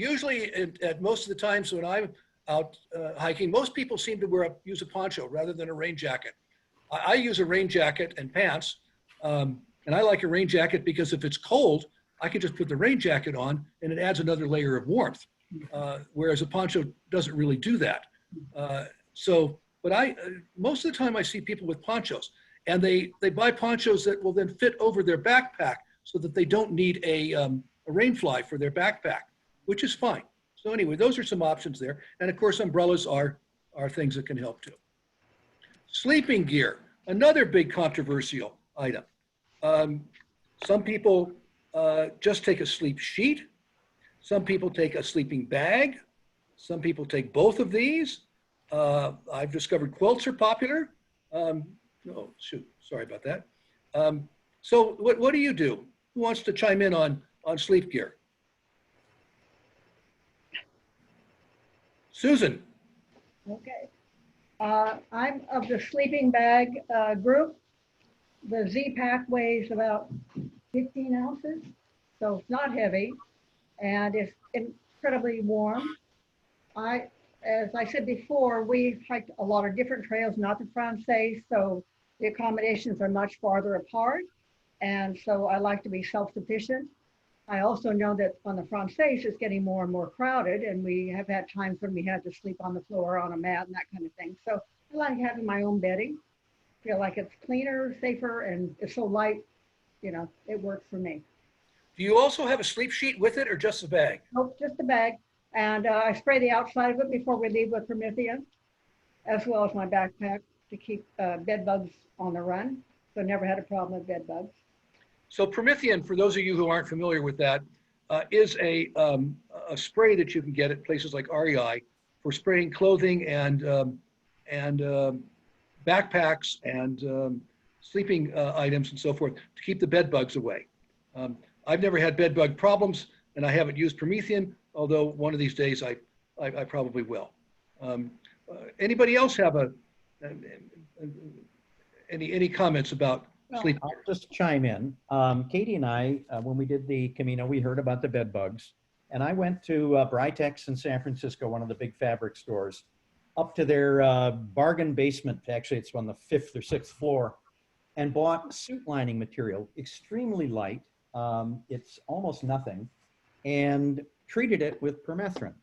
at most of the times when I'm out hiking, most people seem to use a poncho rather than a rain jacket. I use a rain jacket and pants, and I like a rain jacket because if it's cold, I can just put the rain jacket on and it adds another layer of warmth, whereas a poncho doesn't really do that. But most of the time I see people with ponchos, and they buy ponchos that will then fit over their backpack so that they don't need a rain fly for their backpack, which is fine. So anyway, those are some options there. And of course, umbrellas are things that can help too. Sleeping gear, another big controversial item. Some people just take a sleep sheet. Some people take a sleeping bag. Some people take both of these. I've discovered quilts are popular. Oh, shoot, sorry about that. So what do you do? Who wants to chime in on sleep gear? Susan. Okay. I'm of the sleeping bag group. The Z-Pack weighs about 15 ounces, so it's not heavy, and it's incredibly warm. As I said before, we hiked a lot of different trails, not the Francés, so the accommodations are much farther apart, and so I like to be self-sufficient. I also know that on the Francés, it's getting more and more crowded, and we have had times when we had to sleep on the floor on a mat and that kind of thing. So I like having my own bedding. Feel like it's cleaner, safer, and it's so light, it works for me. Do you also have a sleep sheet with it or just a bag? Nope, just a bag. And I spray the outside of it before we leave with permethrin, as well as my backpack to keep bed bugs on the run. So I never had a problem with bed bugs. So permethrin, for those of you who aren't familiar with that, is a spray that you can get at places like REI for spraying clothing and backpacks and sleeping items and so forth to keep the bed bugs away. I've never had bed bug problems, and I haven't used Promethean, although one of these days I probably will. Anybody else have any comments about sleep? I'll just chime in. Katie and I, when we did the Camino, we heard about the bed bugs. And I went to Britex in San Francisco, one of the big fabric stores, up to their bargain basement. Actually, it's on the 5th or 6th floor, and bought suit lining material, extremely light. It's almost nothing, and treated it with permethrin.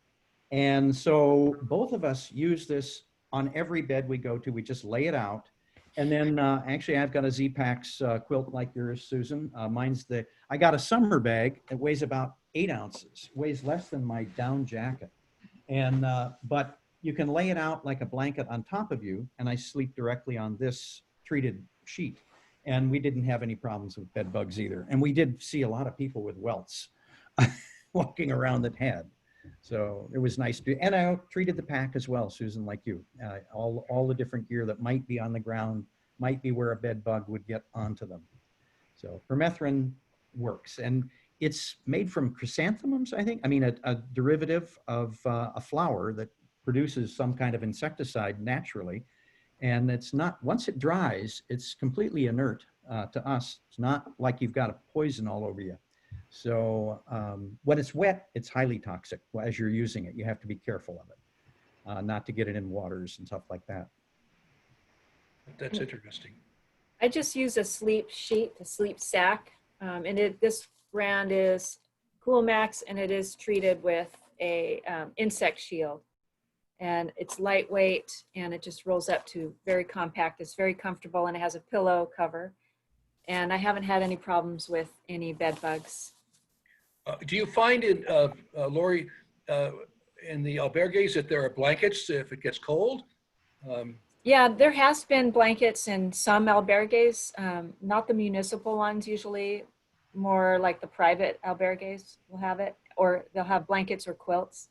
And so both of us use this on every bed we go to. We just lay it out. And then actually I've got a Z-Pax quilt like yours, Susan. I got a summer bag that weighs about 8 ounces, weighs less than my down jacket. And, but you can lay it out like a blanket on top of you, and I sleep directly on this treated sheet. And we didn't have any problems with bed bugs either. And we did see a lot of people with welts walking around that had. So it was nice to, and I treated the pack as well, Susan, like you. All the different gear that might be on the ground, might be where a bed bug would get onto them. So permethrin works, and it's made from chrysanthemums, I think. I mean, a derivative of a flower that produces some kind of insecticide naturally. And it's not, once it dries, it's completely inert to us. It's not like you've got a poison all over you. So when it's wet, it's highly toxic. Well, as you're using it, you have to be careful of it, not to get it in waters and stuff like that. That's interesting. I just use a sleep sheet, a sleep sack, and this brand is Cool Max, and it is treated with a insect shield. And it's lightweight, and it just rolls up to very compact. It's very comfortable, and it has a pillow cover. And I haven't had any problems with any bed bugs. Do you find in, Laurie, in the albergues that there are blankets if it gets cold? Yeah, there has been blankets in some albergues, not the municipal ones usually, more like the private albergues will have it, or they'll have blankets or quilts.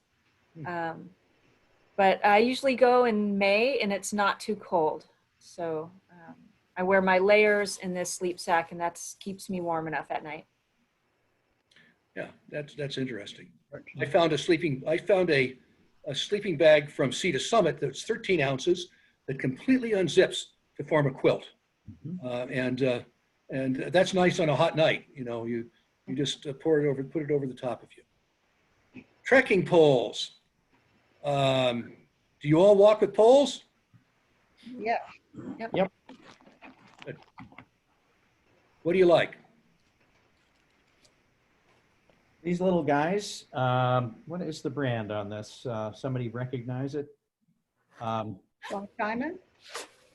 But I usually go in May, and it's not too cold. So I wear my layers in this sleep sack, and that keeps me warm enough at night. Yeah, that's interesting. I found a sleeping bag from Sea to Summit that's 13 ounces that completely unzips to form a quilt. And that's nice on a hot night. You know, you just put it over the top of you. Trekking poles. Do you all walk with poles? Yeah. Yep. Good. What do you like? These little guys, what is the brand on this? Somebody recognize it? Black diamond?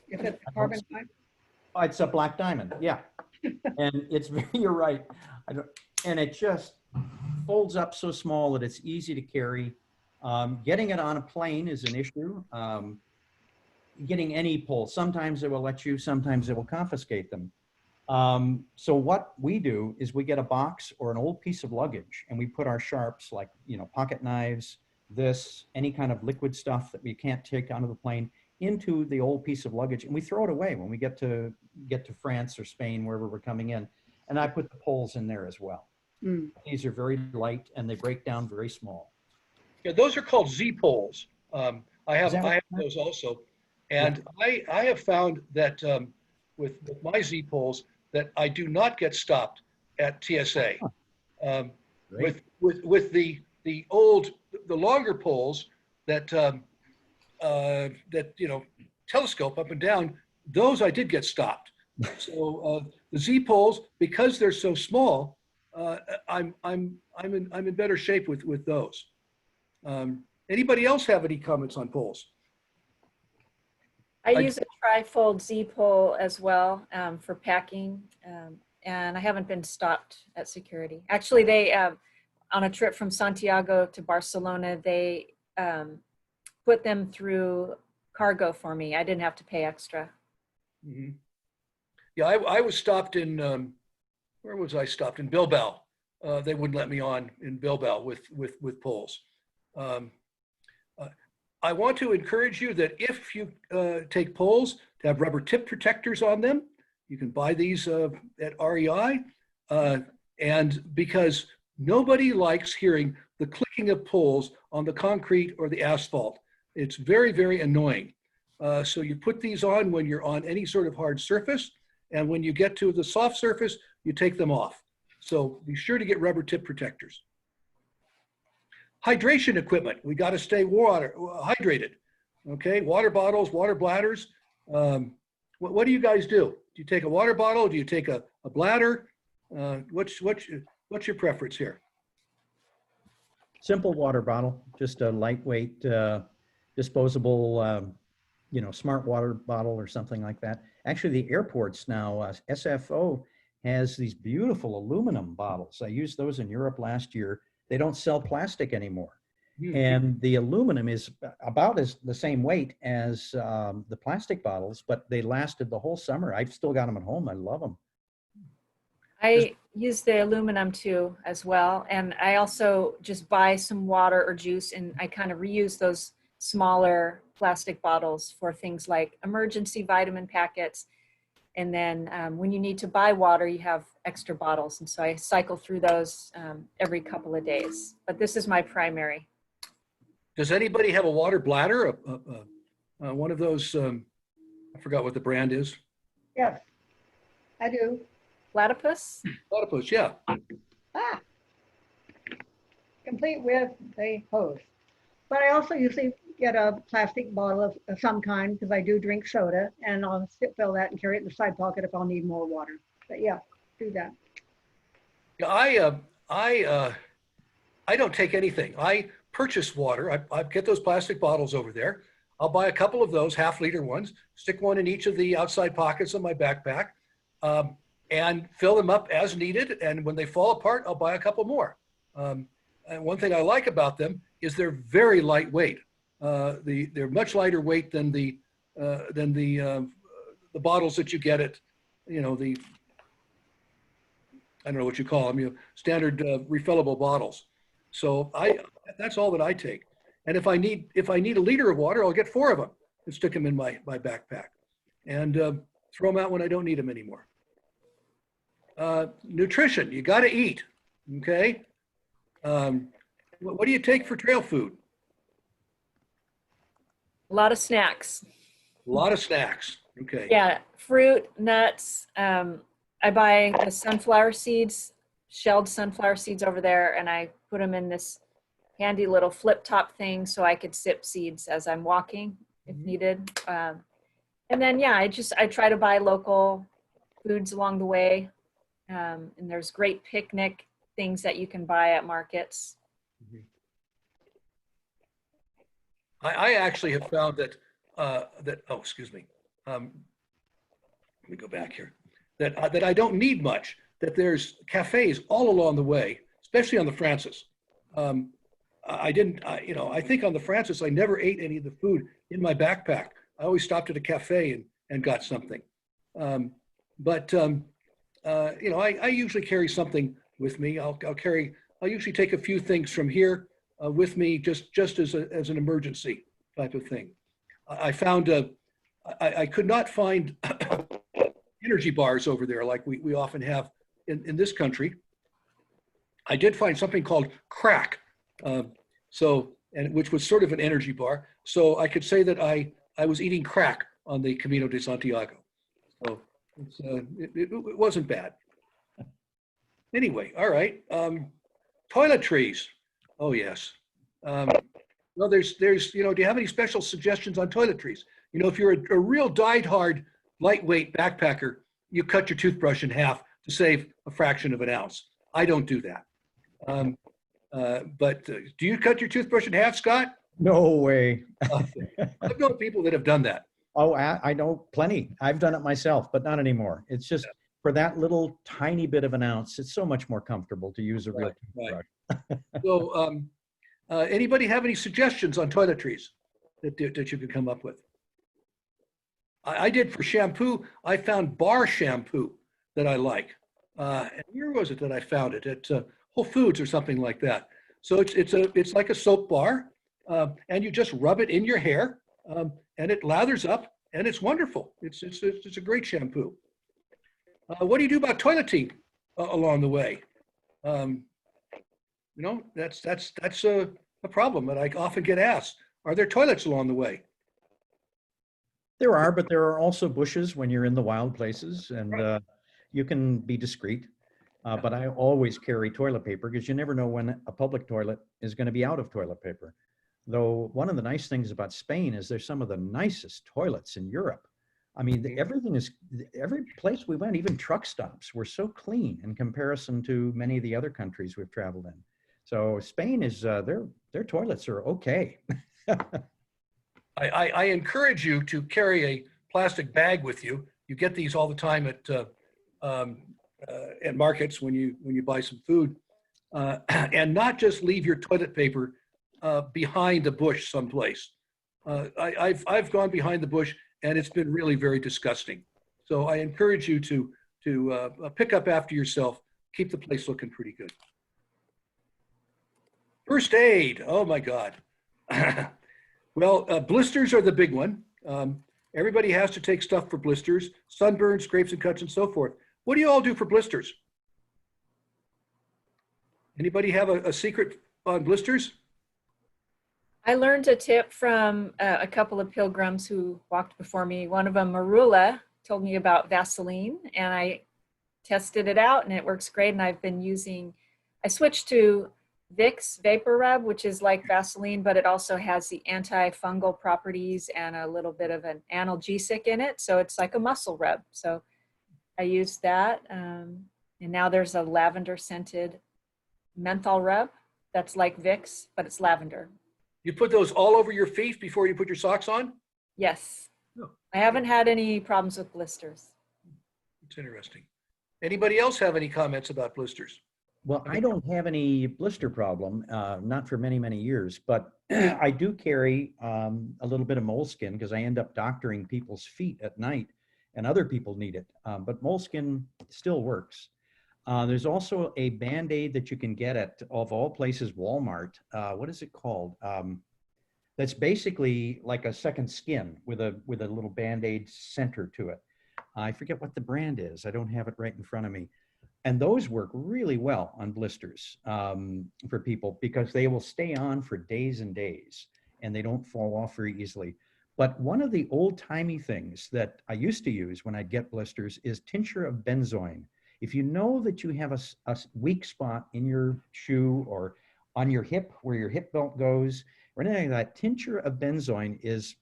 If it's carbon fiber? Oh, it's a black diamond, yeah. And it's, you're right. And it just folds up so small that it's easy to carry. Getting it on a plane is an issue. Getting any pole, sometimes it will let you, sometimes it will confiscate them. So what we do is we get a box or an old piece of luggage, and we put our sharps, like, you know, pocket knives, any kind of liquid stuff that we can't take onto the plane, into the old piece of luggage, and we throw it away when we get to France or Spain, wherever we're coming in. And I put the poles in there as well. These are very light, and they break down very small. Yeah, those are called Z poles. I have those also, and yeah. I have found that with my Z poles that I do not get stopped at TSA. With the longer poles that you know, telescope up and down, those I did get stopped. So the Z poles, because they're so small, I'm in better shape with those. Anybody else have any comments on poles? I use a tri-fold Z pole as well for packing, and I haven't been stopped at security. Actually, they on a trip from Santiago to Barcelona, they put them through cargo for me. I didn't have to pay extra. Mm-hmm. Yeah, I was stopped in, where was I stopped? In Bilbao they wouldn't let me on in Bilbao with poles. I want to encourage you that if you take poles, to have rubber tip protectors on them. You can buy these at REI. And because nobody likes hearing the clicking of poles on the concrete or the asphalt. It's very, very annoying. So you put these on when you're on any sort of hard surface. And when you get to the soft surface, you take them off. So be sure to get rubber tip protectors. Hydration equipment. We got to stay hydrated. Okay, water bottles, water bladders. What do you guys do? Do you take a water bottle? Do you take a bladder? What's your preference here? Simple water bottle, just a lightweight, disposable, smart water bottle or something like that. Actually, the airports now, SFO has these beautiful aluminum bottles. I used those in Europe last year. They don't sell plastic anymore. And the aluminum is about the same weight as the plastic bottles, but they lasted the whole summer. I've still got them at home. I love them. I use the aluminum too as well. And I also just buy some water or juice and I kind of reuse those smaller plastic bottles for things like emergency vitamin packets. And then when you need to buy water, you have extra bottles. And so I cycle through those every couple of days. But this is my primary. Does anybody have a water bladder? One of those, I forgot what the brand is. Yes, I do. Platypus? Platypus, yeah. Ah, complete with a hose. But I also usually get a plastic bottle of some kind because I do drink soda, and I'll fill that and carry it in the side pocket if I'll need more water. But yeah, do that. Yeah, I don't take anything. I purchase water. I get those plastic bottles over there. I'll buy a couple of those half-liter ones, stick one in each of the outside pockets of my backpack, and fill them up as needed. And when they fall apart, I'll buy a couple more. And one thing I like about them is they're very lightweight. They're much lighter weight than the bottles that you get at, I don't know what you call them, standard refillable bottles. So that's all that I take. And if I need a liter of water, I'll get 4 of them and stick them in my backpack and throw them out when I don't need them anymore. Nutrition, you got to eat. Okay. What do you take for trail food? A lot of snacks. A lot of snacks. Okay. Yeah, fruit, nuts. I buy the sunflower seeds, shelled sunflower seeds over there, and I put them in this handy little flip top thing so I could sip seeds as I'm walking if needed. And then, yeah, I try to buy local foods along the way. And there's great picnic things that you can buy at markets. I actually have found that, oh, excuse me. Let me go back here. That I don't need much, that there's cafes all along the way, especially on the Francis. I think on the Francis, I never ate any of the food in my backpack. I always stopped at a cafe and got something. I usually carry something with me. I'll usually take a few things from here with me just as an emergency type of thing. I found, I could not find energy bars over there like we often have in this country. I did find something called crack. Which was sort of an energy bar. So I could say that I was eating crack on the Camino de Santiago. So it wasn't bad. Anyway, all right. Toiletries. Oh yes. Well, there's do you have any special suggestions on toiletries? If you're a real dyed-hard lightweight backpacker, you cut your toothbrush in half to save a fraction of an ounce. I don't do that. But do you cut your toothbrush in half, Scott? No way. I've known people that have done that. Oh, I know plenty. I've done it myself, but not anymore. It's just for that little tiny bit of an ounce, it's so much more comfortable to use a real toothbrush. Right. So anybody have any suggestions on toiletries that you could come up with? I did for shampoo. I found bar shampoo that I like. And where was it that I found it? At Whole Foods or something like that. So it's like a soap bar, and you just rub it in your hair, and it lathers up, and it's wonderful. It's a great shampoo. What do you do about toileting along the way? You know, that's a problem that I often get asked. Are there toilets along the way? There are, but there are also bushes when you're in the wild places, and you can be discreet. But I always carry toilet paper because you never know when a public toilet is going to be out of toilet paper. Though one of the nice things about Spain is there's some of the nicest toilets in Europe. I mean, every place we went, even truck stops, were so clean in comparison to many of the other countries we've traveled in. So Spain is, their toilets are okay. I encourage you to carry a plastic bag with you. You get these all the time at markets when you buy some food, and not just leave your toilet paper behind a bush someplace. I've gone behind the bush, and it's been really very disgusting. So I encourage you to pick up after yourself. Keep the place looking pretty good. First aid. Oh my God. Well, blisters are the big one. Everybody has to take stuff for blisters, sunburns, scrapes and cuts, and so forth. What do you all do for blisters? Anybody have a secret on blisters? I learned a tip from a couple of pilgrims who walked before me. One of them, Marula, told me about Vaseline, and I tested it out, and it works great. And I've been using, I switched to Vicks Vapor Rub, which is like Vaseline, but it also has the antifungal properties and a little bit of an analgesic in it. So it's like a muscle rub. So I used that. And now there's a lavender scented menthol rub that's like Vicks, but it's lavender. You put those all over your feet before you put your socks on? Yes. Oh. I haven't had any problems with blisters. It's interesting. Anybody else have any comments about blisters? Well, I don't have any blister problem, not for many, many years, but I do carry a little bit of moleskin because I end up doctoring people's feet at night and other people need it. But moleskin still works. There's also a Band-Aid that you can get at, of all places, Walmart. What is it called? That's basically like a second skin with a little Band-Aid center to it. I forget what the brand is. I don't have it right in front of me. And those work really well on blisters for people because they will stay on for days and days and they don't fall off very easily. But one of the old-timey things that I used to use when I'd get blisters is tincture of benzoin. If you know that you have a weak spot in your shoe or on your hip where your hip belt goes or anything like that, tincture of benzoin is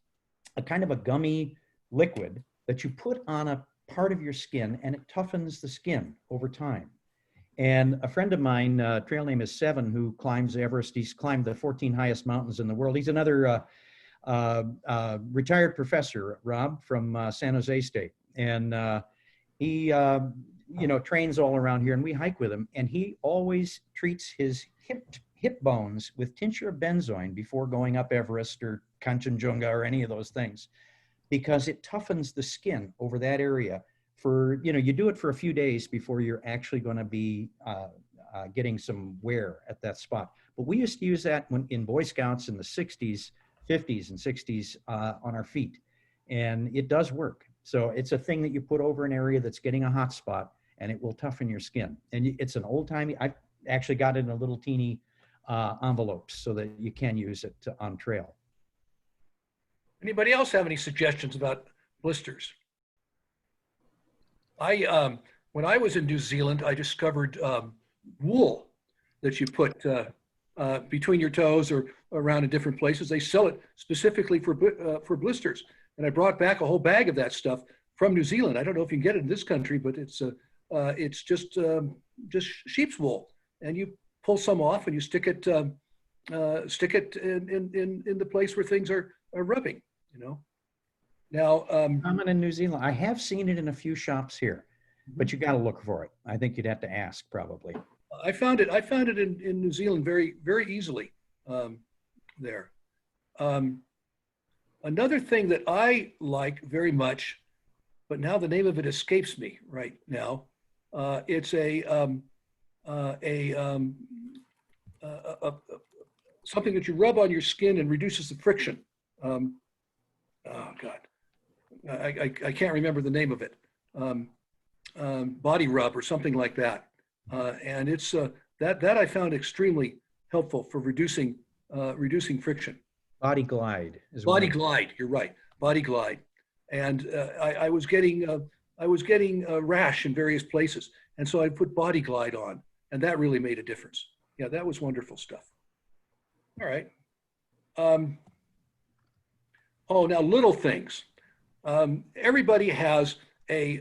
a kind of a gummy liquid that you put on a part of your skin and it toughens the skin over time. And a friend of mine, trail name is Seven, who climbs Everest. He's climbed the 14 highest mountains in the world. He's another retired professor, Rob, from San Jose State. And he trains all around here and we hike with him. And he always treats his hip bones with tincture of benzoin before going up Everest or Kanchenjunga or any of those things, because it toughens the skin over that area for, you do it for a few days before you're actually going to be getting some wear at that spot. But we used to use that in Boy Scouts in the 60s, 50s and 60s on our feet. And it does work. So it's a thing that you put over an area that's getting a hot spot and it will toughen your skin. And it's an old-timey, I've actually got it in a little teeny envelopes so that you can use it on trail. Anybody else have any suggestions about blisters? When I was in New Zealand, I discovered wool that you put between your toes or around in different places. They sell it specifically for blisters. And I brought back a whole bag of that stuff from New Zealand. I don't know if you can get it in this country, but it's just sheep's wool, and you pull some off and you stick it in the place where things are rubbing. Now, common in New Zealand. I have seen it in a few shops here, but you got to look for it. I think you'd have to ask probably. I found it in New Zealand very, very easily there. Another thing that I like very much, but now the name of it escapes me right now. It's a something that you rub on your skin and reduces the friction. Oh God, I can't remember the name of it. Body rub or something like that. And it's that I found extremely helpful for reducing friction. Body Glide is Body one. Glide, you're right. Body Glide, and I was getting a rash in various places, and so I put Body Glide on, and that really made a difference. Yeah, that was wonderful stuff. All right. Oh, now little things. Everybody has a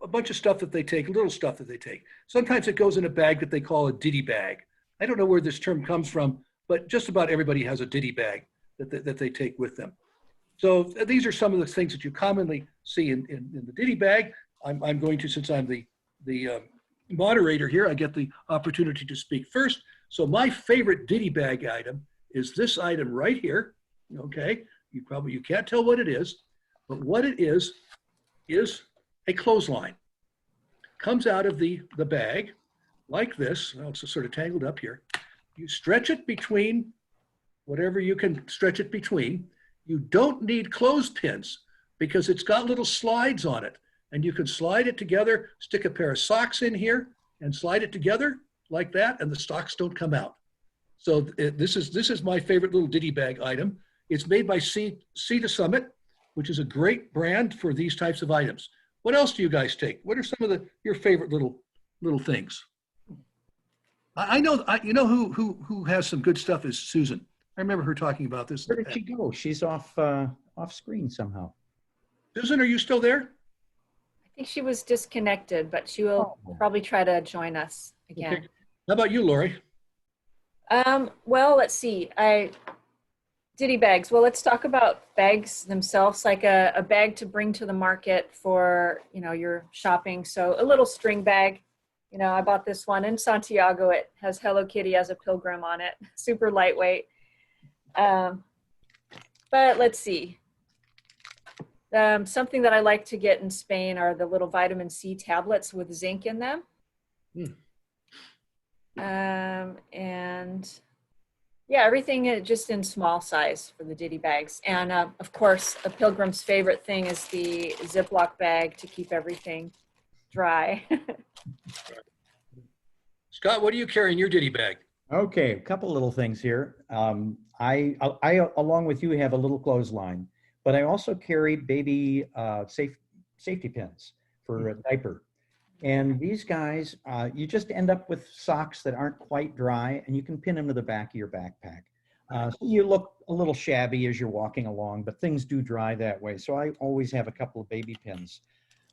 bunch of stuff that they take, little stuff that they take. Sometimes it goes in a bag that they call a ditty bag. I don't know where this term comes from, but just about everybody has a ditty bag that they take with them. So these are some of the things that you commonly see in the ditty bag. I'm going to, since I'm the moderator here, I get the opportunity to speak first. So my favorite ditty bag item is this item right here. Okay, you can't tell what it is, but what it is a clothesline. Comes out of the bag like this. Well, it's sort of tangled up here. You stretch it between whatever you can stretch it between. You don't need clothespins because it's got little slides on it, and you can slide it together, stick a pair of socks in here and slide it together like that, and the socks don't come out. So this is my favorite little ditty bag item. It's made by Sea to Summit, which is a great brand for these types of items. What else do you guys take? What are some of your favorite little things? I know who has some good stuff is Susan. I remember her talking about this. Where did she go? She's off screen somehow. Susan, are you still there? I think she was disconnected, but she will probably try to join us again. Okay. How about you, Laurie? Well, let's see. Ditty bags. Well, let's talk about bags themselves, like a bag to bring to the market for, your shopping. So a little string bag. I bought this one in Santiago. It has Hello Kitty as a pilgrim on it. Super lightweight. But let's see. Something that I like to get in Spain are the little vitamin C tablets with zinc in them. And yeah, everything just in small size for the ditty bags. And of course, a pilgrim's favorite thing is the Ziploc bag to keep everything dry. Scott, what do you carry in your ditty bag? Okay, a couple little things here. I along with you, have a little clothesline, but I also carry baby safety pins for a diaper. And these guys, you just end up with socks that aren't quite dry, and you can pin them to the back of your backpack. So you look a little shabby as you're walking along, but things do dry that way. So I always have a couple of baby pins.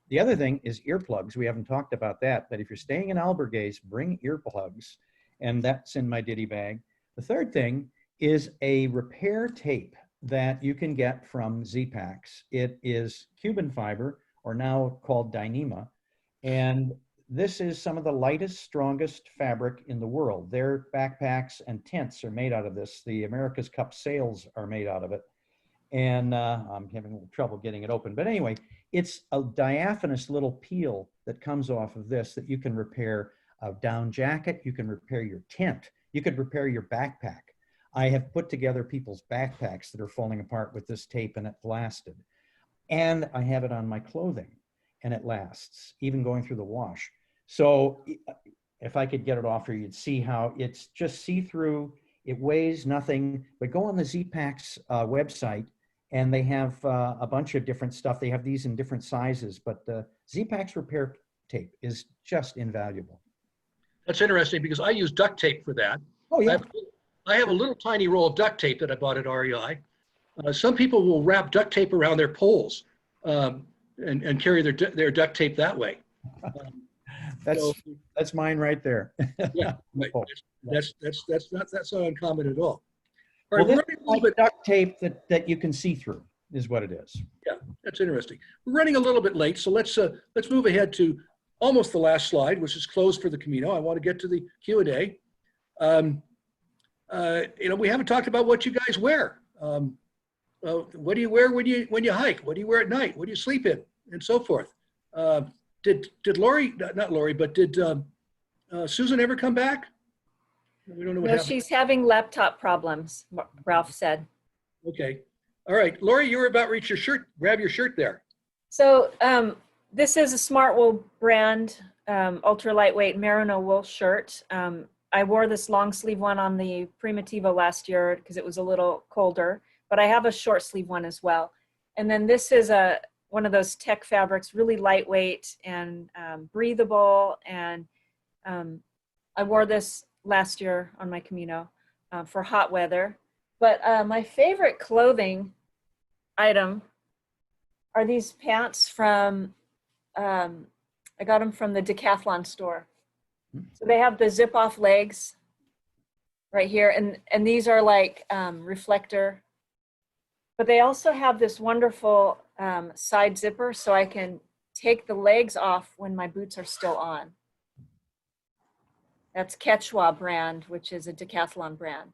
The other thing is earplugs. We haven't talked about that, but if you're staying in albergues, bring earplugs, and that's in my ditty bag. The third thing is a repair tape that you can get from Z-Packs. It is Cuban fiber, or now called Dyneema. And this is some of the lightest, strongest fabric in the world. Their backpacks and tents are made out of this. The America's Cup sails are made out of it. And I'm having a little trouble getting it open. But anyway, it's a diaphanous little peel that comes off of this that you can repair a down jacket. You can repair your tent. You could repair your backpack. I have put together people's backpacks that are falling apart with this tape, and it lasted. And I have it on my clothing, and it lasts, even going through the wash. So if I could get it off here, you'd see how it's just see-through. It weighs nothing, but go on the Z-Packs website, and they have a bunch of different stuff. They have these in different sizes, but Z-Packs repair tape is just invaluable. That's interesting because I use duct tape for that. Oh, yeah. I have a little tiny roll of duct tape that I bought at REI. Some people will wrap duct tape around their poles and carry their duct tape that way. That's mine right there. Yeah, right. That's not uncommon at all. Well, this is like duct tape that you can see through is what it is. Yeah, that's interesting. We're running a little bit late, so let's move ahead to almost the last slide, which is closed for the Camino. I want to get to the Q&A. We haven't talked about what you guys wear. What do you wear when you hike? What do you wear at night? What do you sleep in? And so forth. Did Laurie, not Laurie, but did Susan ever come back? We don't know what No, happened. she's having laptop problems, Ralph said. Okay. All right, Laurie, you were about to reach your shirt. Grab your shirt there. So this is a Smart Wool brand, ultra lightweight merino wool shirt. I wore this long sleeve one on the Primitivo last year because it was a little colder, but I have a short sleeve one as well. And then this is one of those tech fabrics, really lightweight and breathable. And I wore this last year on my Camino for hot weather. But my favorite clothing item are these pants from, I got them from the Decathlon store. So they have the zip off legs right here. And these are like reflector, but they also have this wonderful side zipper so I can take the legs off when my boots are still on. That's Quechua brand, which is a Decathlon brand.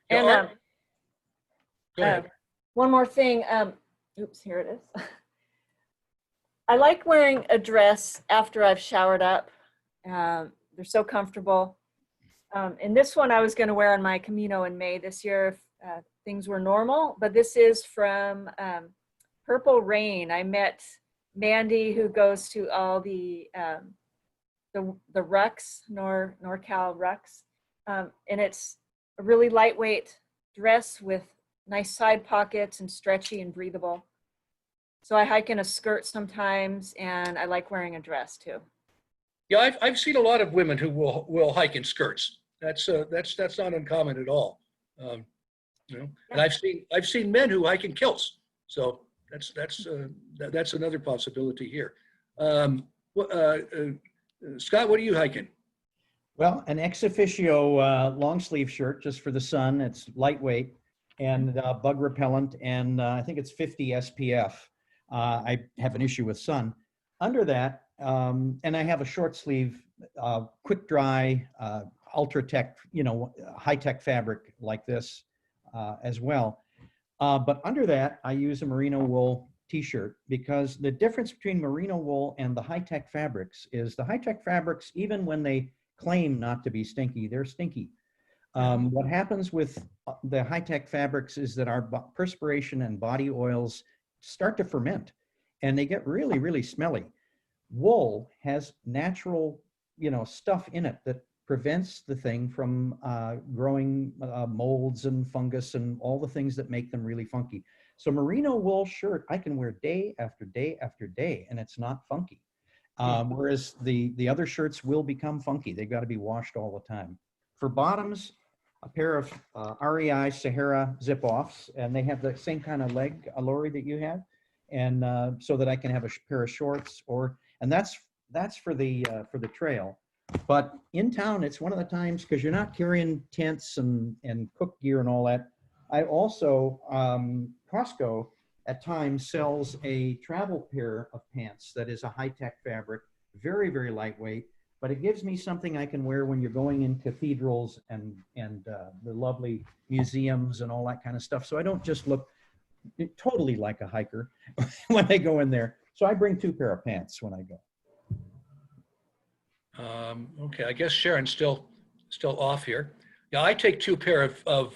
And Go ahead. one more thing. Oops, here it is. I like wearing a dress after I've showered up. They're so comfortable. And this one I was going to wear on my Camino in May this year if things were normal, but this is from Purple Rain. I met Mandy, who goes to all the rucks, NorCal rucks. And it's a really lightweight dress with nice side pockets and stretchy and breathable. So I hike in a skirt sometimes, and I like wearing a dress too. Yeah, I've seen a lot of women who will hike in skirts. That's not uncommon at all. You know, and I've seen men who hike in kilts. So that's another possibility here. Scott, what are you hiking? Well, an ex officio long sleeve shirt just for the sun. It's lightweight and bug repellent, and I think it's 50 SPF. I have an issue with sun. Under that, and I have a short sleeve, quick dry, ultra tech, high tech fabric like this as well. But under that, I use a merino wool t-shirt because the difference between merino wool and the high tech fabrics is the high tech fabrics, even when they claim not to be stinky, they're stinky. What happens with the high tech fabrics is that our perspiration and body oils start to ferment and they get really, really smelly. Wool has natural, stuff in it that prevents the thing from growing molds and fungus and all the things that make them really funky. So merino wool shirt, I can wear day after day after day, and it's not funky. Whereas the other shirts will become funky. They've got to be washed all the time. For bottoms, a pair of REI Sahara zip-offs, and they have the same kind of leg, Laurie, that you have, and so that I can have a pair of shorts, and that's for the trail. But in town, it's one of the times, because you're not carrying tents and cook gear and all that. I also, Costco at times sells a travel pair of pants that is a high-tech fabric, very, very lightweight, but it gives me something I can wear when you're going in cathedrals and the lovely museums and all that kind of stuff. So I don't just look totally like a hiker when I go in there. So I bring 2 pair of pants when I go. Okay, I guess Sharon's still off here. Yeah, I take 2 pair of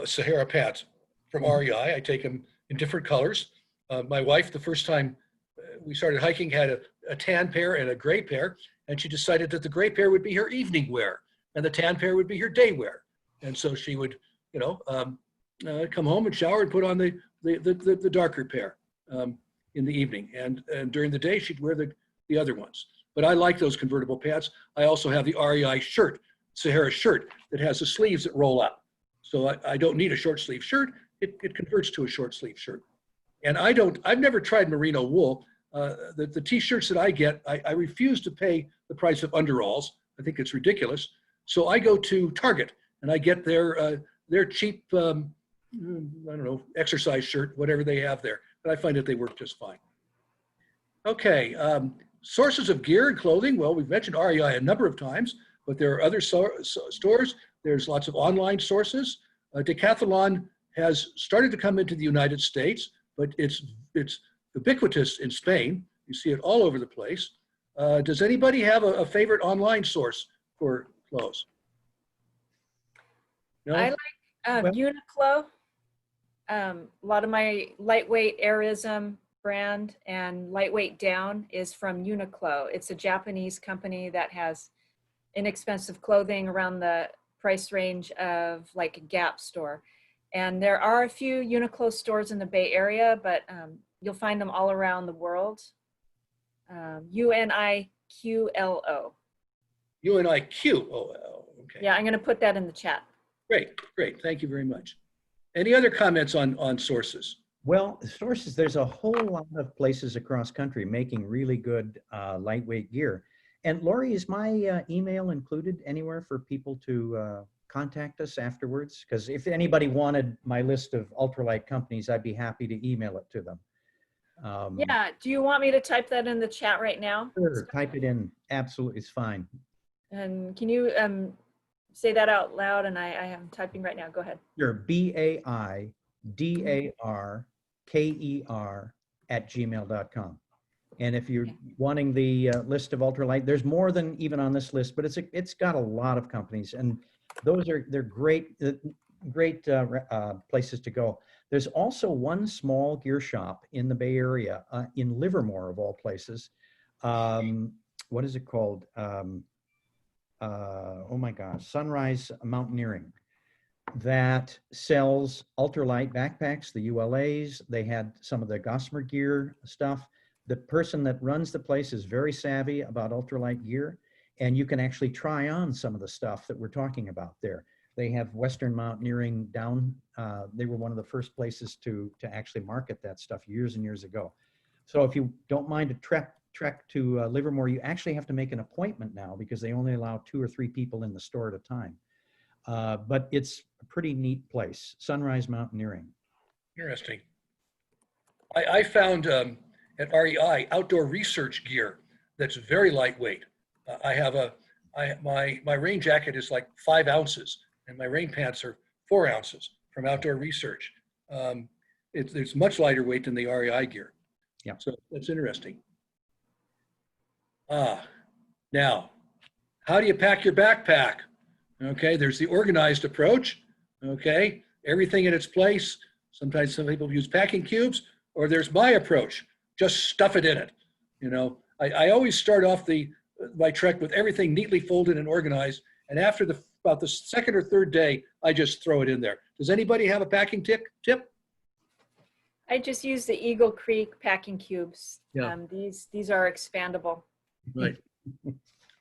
Sahara pants from REI. I take them in different colors. My wife, the first time we started hiking, had a tan pair and a gray pair, and she decided that the gray pair would be her evening wear and the tan pair would be her day wear. And so she would, come home and shower and put on the darker pair in the evening, and during the day she'd wear the other ones. But I like those convertible pants. I also have the REI shirt, Sahara shirt, that has the sleeves that roll up. So I don't need a short sleeve shirt. It converts to a short sleeve shirt. And I've never tried merino wool. The t-shirts that I get, I refuse to pay the price of underalls. I think it's ridiculous. So I go to Target and I get their cheap, exercise shirt, whatever they have there. But I find that they work just fine. Okay, sources of gear and clothing. Well, we've mentioned REI a number of times, but there are other stores. There's lots of online sources. Decathlon has started to come into the United States, but it's ubiquitous in Spain. You see it all over the place. Does anybody have a favorite online source for clothes? No? I like Uniqlo. A lot of my lightweight Airism brand and lightweight down is from Uniqlo. It's a Japanese company that has inexpensive clothing around the price range of like a Gap store. And there are a few Uniqlo stores in the Bay Area, but you'll find them all around the world. Uniqlo. Uniqlo. Okay. Yeah, I'm going to put that in the chat. Great, great. Thank you very much. Any other comments on sources? Well, sources, there's a whole lot of places across country making really good lightweight gear. And Laurie, is my email included anywhere for people to contact us afterwards? Because if anybody wanted my list of ultralight companies, I'd be happy to email it to them. Yeah, do you want me to type that in the chat right now? Sure, type it in. Absolutely, it's fine. And can you say that out loud? And I am typing right now. Go ahead. Sure, BAIDARKER@gmail.com. And if you're wanting the list of ultralight, there's more than even on this list, but it's got a lot of companies, and they're great places to go. There's also one small gear shop in the Bay Area, in Livermore of all places. What is it called? Oh my gosh, Sunrise Mountaineering, that sells ultralight backpacks, the ULAs. They had some of the Gossamer gear stuff. The person that runs the place is very savvy about ultralight gear, and you can actually try on some of the stuff that we're talking about there. They have Western Mountaineering down. They were one of the first places to actually market that stuff years and years ago. So if you don't mind a trek to Livermore, you actually have to make an appointment now because they only allow 2 or 3 people in the store at a time. But it's a pretty neat place, Sunrise Mountaineering. Interesting. I found at REI outdoor research gear that's very lightweight. My rain jacket is like 5 ounces, and my rain pants are 4 ounces from outdoor research. It's much lighter weight than the REI gear. Yeah. So that's interesting. Now, how do you pack your backpack? Okay, there's the organized approach. Okay, everything in its place. Sometimes some people use packing cubes, or there's my approach. Just stuff it in it. You know, I always start off my trek with everything neatly folded and organized, and after about the second or third day, I just throw it in there. Does anybody have a packing tip? I just use the Eagle Creek packing cubes. Yeah. These are expandable. Right.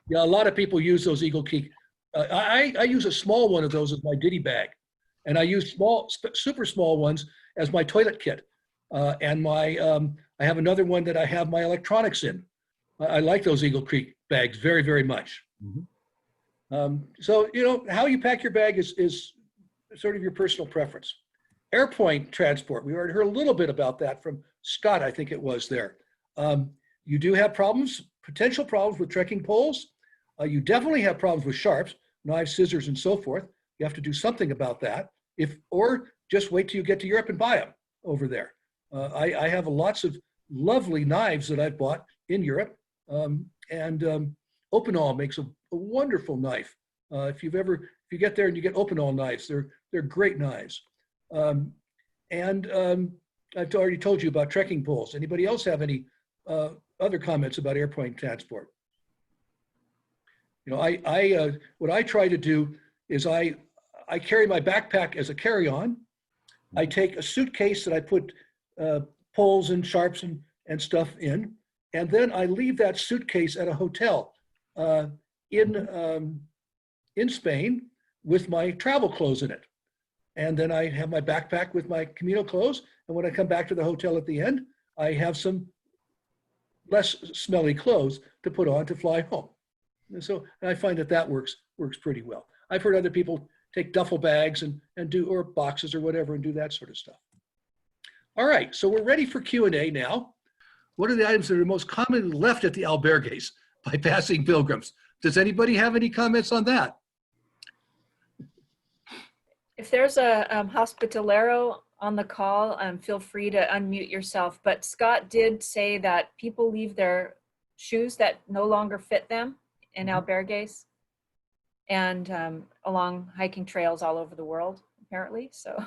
Yeah, a lot of people use those Eagle Creek. I use a small one of those as my ditty bag, and I use super small ones as my toilet kit. And I have another one that I have my electronics in. I like those Eagle Creek bags very, very much. Mm-hmm. So, you know, how you pack your bag is sort of your personal preference. Airplane transport, we already heard a little bit about that from Scott, I think it was there. You do have potential problems with trekking poles. You definitely have problems with sharps, knives, scissors, and so forth. You have to do something about that. Or just wait till you get to Europe and buy them over there. I have lots of lovely knives that I've bought in Europe, and Opinol makes a wonderful knife. If you get there and you get Opinol knives, they're great knives. I've already told you about trekking poles. Anybody else have any other comments about airplane transport? You know, what I try to do is I carry my backpack as a carry-on. I take a suitcase that I put poles and sharps and stuff in, and then I leave that suitcase at a hotel in Spain with my travel clothes in it. And then I have my backpack with my Camino clothes, and when I come back to the hotel at the end, I have some less smelly clothes to put on to fly home. And so I find that works pretty well. I've heard other people take duffel bags and do, or boxes or whatever, and do that sort of stuff. All right, so we're ready for Q&A now. What are the items that are most commonly left at the albergues by passing pilgrims? Does anybody have any comments on that? If there's a hospitalero on the call, feel free to unmute yourself. But Scott did say that people leave their shoes that no longer fit them in albergues and along hiking trails all over the world, apparently. So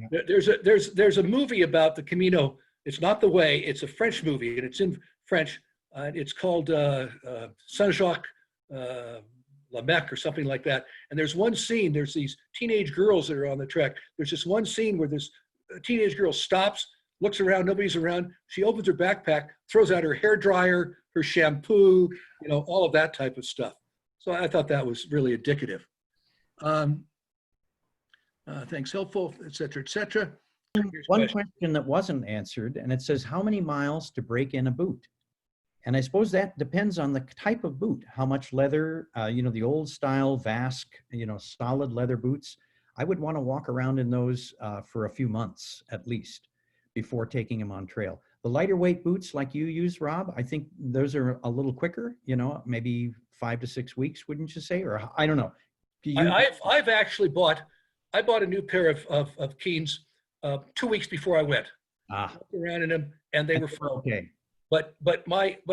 There's a movie about the Camino. It's not The Way. It's a French movie, and it's in French. It's called Saint-Jacques La Mecque or something like that. And there's one scene. There's these teenage girls that are on the trek. There's this one scene where this teenage girl stops, looks around, nobody's around. She opens her backpack, throws out her hair dryer, her shampoo, you know, all of that type of stuff. So I thought that was really indicative. Thanks, helpful, et cetera, et cetera. Here's One question that wasn't answered, and it says, how many miles to break in a boot? And I suppose that depends on the type of boot, how much leather, you know, the old style Vask, you know, solid leather boots. I would want to walk around in those for a few months at least before taking them on trail. The lighter weight boots like you use, Rob, I think those are a little quicker, you know, maybe 5 to 6 weeks, wouldn't you say? Or I don't know. I've actually bought a new pair of Keens 2 weeks before I went. Walked around in them, and they were fun. Okay. But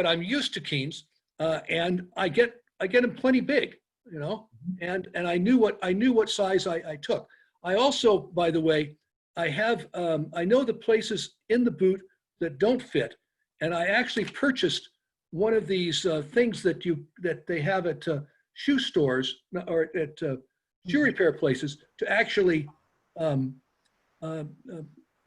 I'm used to Keens, and I get them plenty big, you know. And I knew what size I took. I also, by the way, I know the places in the boot that don't fit, and I actually purchased one of these things that they have at shoe stores or at shoe repair places to actually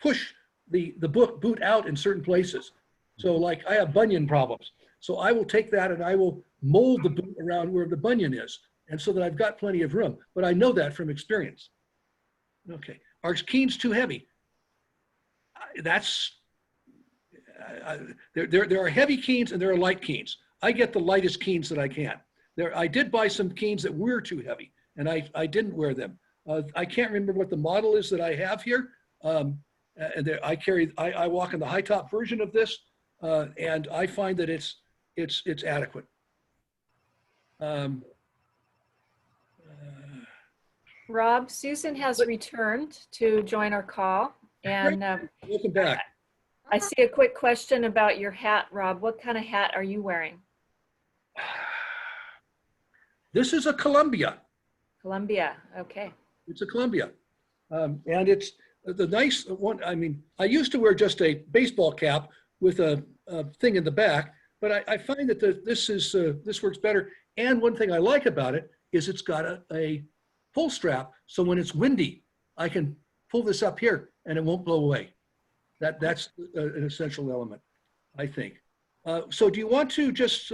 push the boot out in certain places. So like I have bunion problems. So I will take that and I will mold the boot around where the bunion is. And so that I've got plenty of room, but I know that from experience. Okay, are Keens too heavy? There are heavy Keens and there are light Keens. I get the lightest Keens that I can. I did buy some Keens that were too heavy, and I didn't wear them. I can't remember what the model is that I have here. And I walk in the high top version of this, and I find that it's adequate. Rob, Susan has returned to join our call, and Welcome back. I see a quick question about your hat, Rob. What kind of hat are you wearing? This is a Columbia. Columbia, okay. It's a Columbia. And it's the nice one. I mean, I used to wear just a baseball cap with a thing in the back, but I find that this works better. And one thing I like about it is it's got a pull strap. So when it's windy, I can pull this up here and it won't blow away. That's an essential element, I think. So do you want to just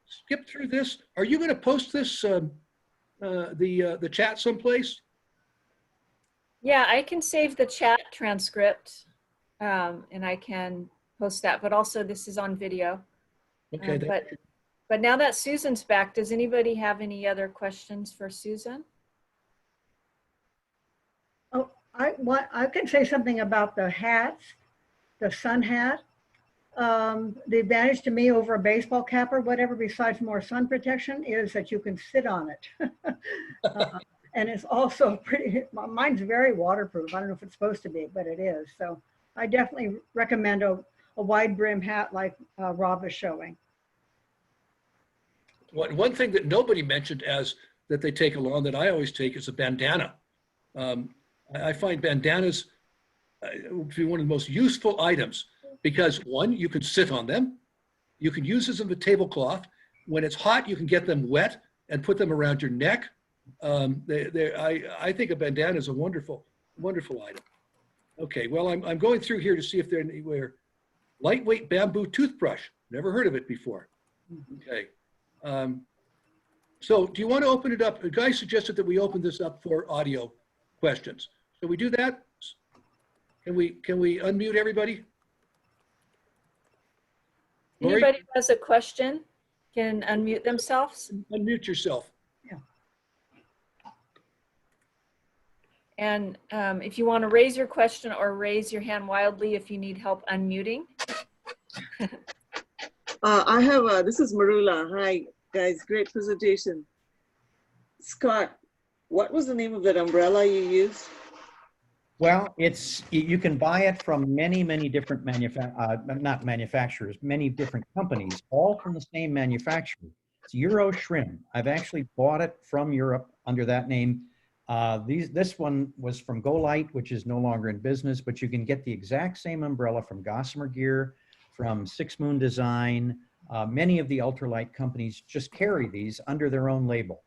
skip through this? Are you going to post this, the chat someplace? Yeah, I can save the chat transcript and I can post that, but also this is on video. Okay. But now that Susan's back, does anybody have any other questions for Susan? Oh, I can say something about the hats, the sun hat. The advantage to me over a baseball cap or whatever, besides more sun protection, is that you can sit on it. And it's also pretty, mine's very waterproof. I don't know if it's supposed to be, but it is. So I definitely recommend a wide brim hat like Rob is showing. One thing that nobody mentioned that they take along that I always take is a bandana. I find bandanas to be one of the most useful items because one, you can sit on them. You can use this as a tablecloth. When it's hot, you can get them wet and put them around your neck. I think a bandana is a wonderful, wonderful item. Okay, well, I'm going through here to see if they're anywhere. Lightweight bamboo toothbrush. Never heard of it before. Okay. So do you want to open it up? A guy suggested that we open this up for audio questions. Shall we do that? Can we unmute everybody? Laurie? Anybody who has a question can unmute themselves. Unmute yourself. And if you want to raise your question or raise your hand wildly if you need help unmuting. I have, this is Marula. Hi, guys. Great presentation. Scott, what was the name of that umbrella you used? Well, you can buy it from many different not manufacturers, many different companies, all from the same manufacturer. It's Euro Shrimp. I've actually bought it from Europe under that name. This one was from Go Light, which is no longer in business, but you can get the exact same umbrella from Gossamer Gear, from Six Moon Design. Many of the ultralight companies just carry these under their own label,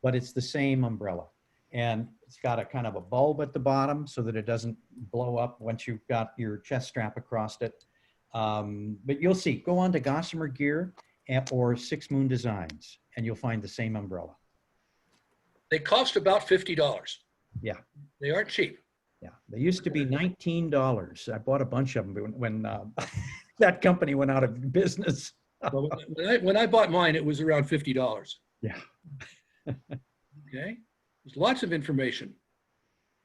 but it's the same umbrella. And it's got a kind of a bulb at the bottom so that it doesn't blow up once you've got your chest strap across it. But you'll see, go on to Gossamer Gear or Six Moon Designs, and you'll find the same umbrella. They cost about $50. Yeah. They aren't cheap. Yeah, they used to be $19. I bought a bunch of them when that company went out of business. Well, when I bought mine, it was around $50. Yeah. Okay. There's lots of information.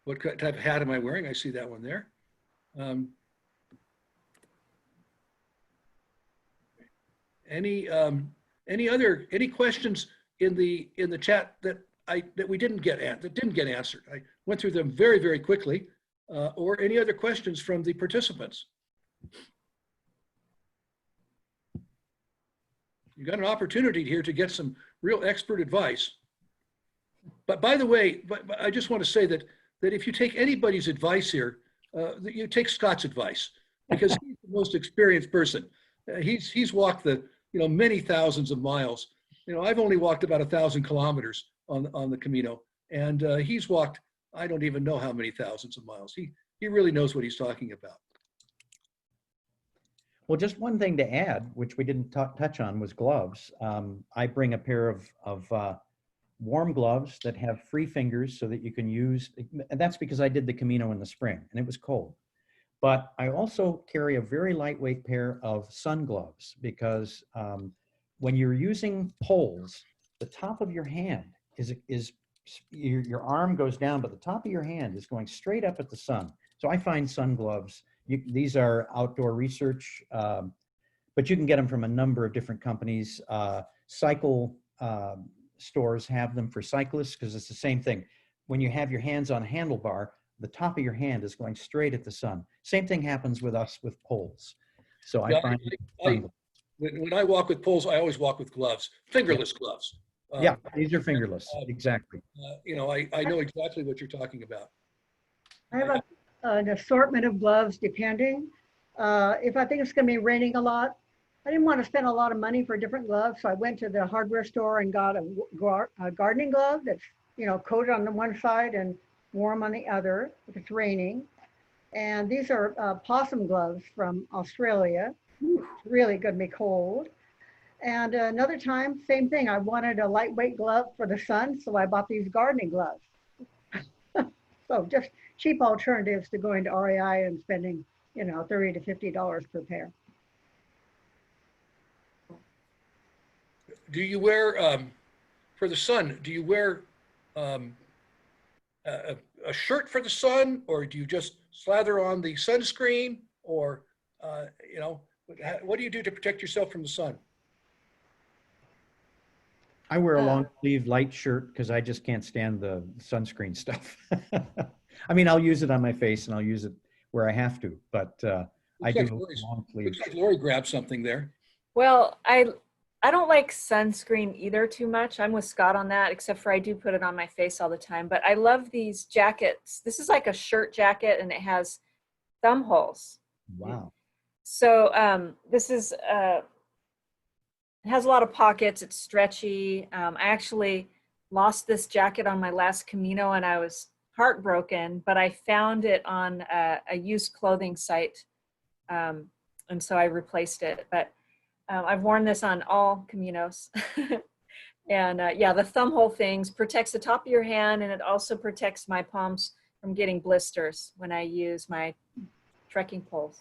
What type of hat am I wearing? I see that one there. Any questions in the chat that didn't get answered? I went through them very quickly. Or any other questions from the participants? You got an opportunity here to get some real expert advice. But by the way, I just want to say that if you take anybody's advice here, you take Scott's advice, because he's the most experienced person. He's walked many thousands of miles. I've only walked about 1,000 kilometers on the Camino, and he's walked I don't even know how many thousands of miles. He really knows what he's talking about. Well, just one thing to add, which we didn't touch on, was gloves. I bring a pair of warm gloves that have free fingers so that you can use, and that's because I did the Camino in the spring and it was cold. But I also carry a very lightweight pair of sun gloves because when you're using poles, the top of your hand your arm goes down, but the top of your hand is going straight up at the sun. So I find sun gloves. These are outdoor research, but you can get them from a number of different companies. Cycle stores have them for cyclists because it's the same thing. When you have your hands on a handlebar, the top of your hand is going straight at the sun. Same thing happens with us with poles. So I find when I walk with poles, I always walk with gloves, fingerless gloves. Yeah, these are fingerless, exactly. I know exactly what you're talking about. I have an assortment of gloves depending. If I think it's going to be raining a lot, I didn't want to spend a lot of money for different gloves, so I went to the hardware store and got a gardening glove that's coated on the one side and warm on the other if it's raining. And these are possum gloves from Australia. It's really going to be cold. And another time, same thing. I wanted a lightweight glove for the sun, so I bought these gardening gloves. So just cheap alternatives to going to REI and spending, $30 to $50 per pair. Do you wear, for the sun, do you wear a shirt for the sun, or do you just slather on the sunscreen, or, what do you do to protect yourself from the sun? I wear a long sleeve light shirt because I just can't stand the sunscreen stuff. I mean, I'll use it on my face and I'll use it where I have to, but I do long sleeves. Looks like Laurie grabbed something there. Well, I don't like sunscreen either too much. I'm with Scott on that, except for I do put it on my face all the time. But I love these jackets. This is like a shirt jacket and it has thumb holes. Wow. So this is, it has a lot of pockets. It's stretchy. I actually lost this jacket on my last Camino and I was heartbroken, but I found it on a used clothing site. And so I replaced it. But I've worn this on all Caminos. And yeah, the thumb hole things protects the top of your hand, and it also protects my palms from getting blisters when I use my trekking poles.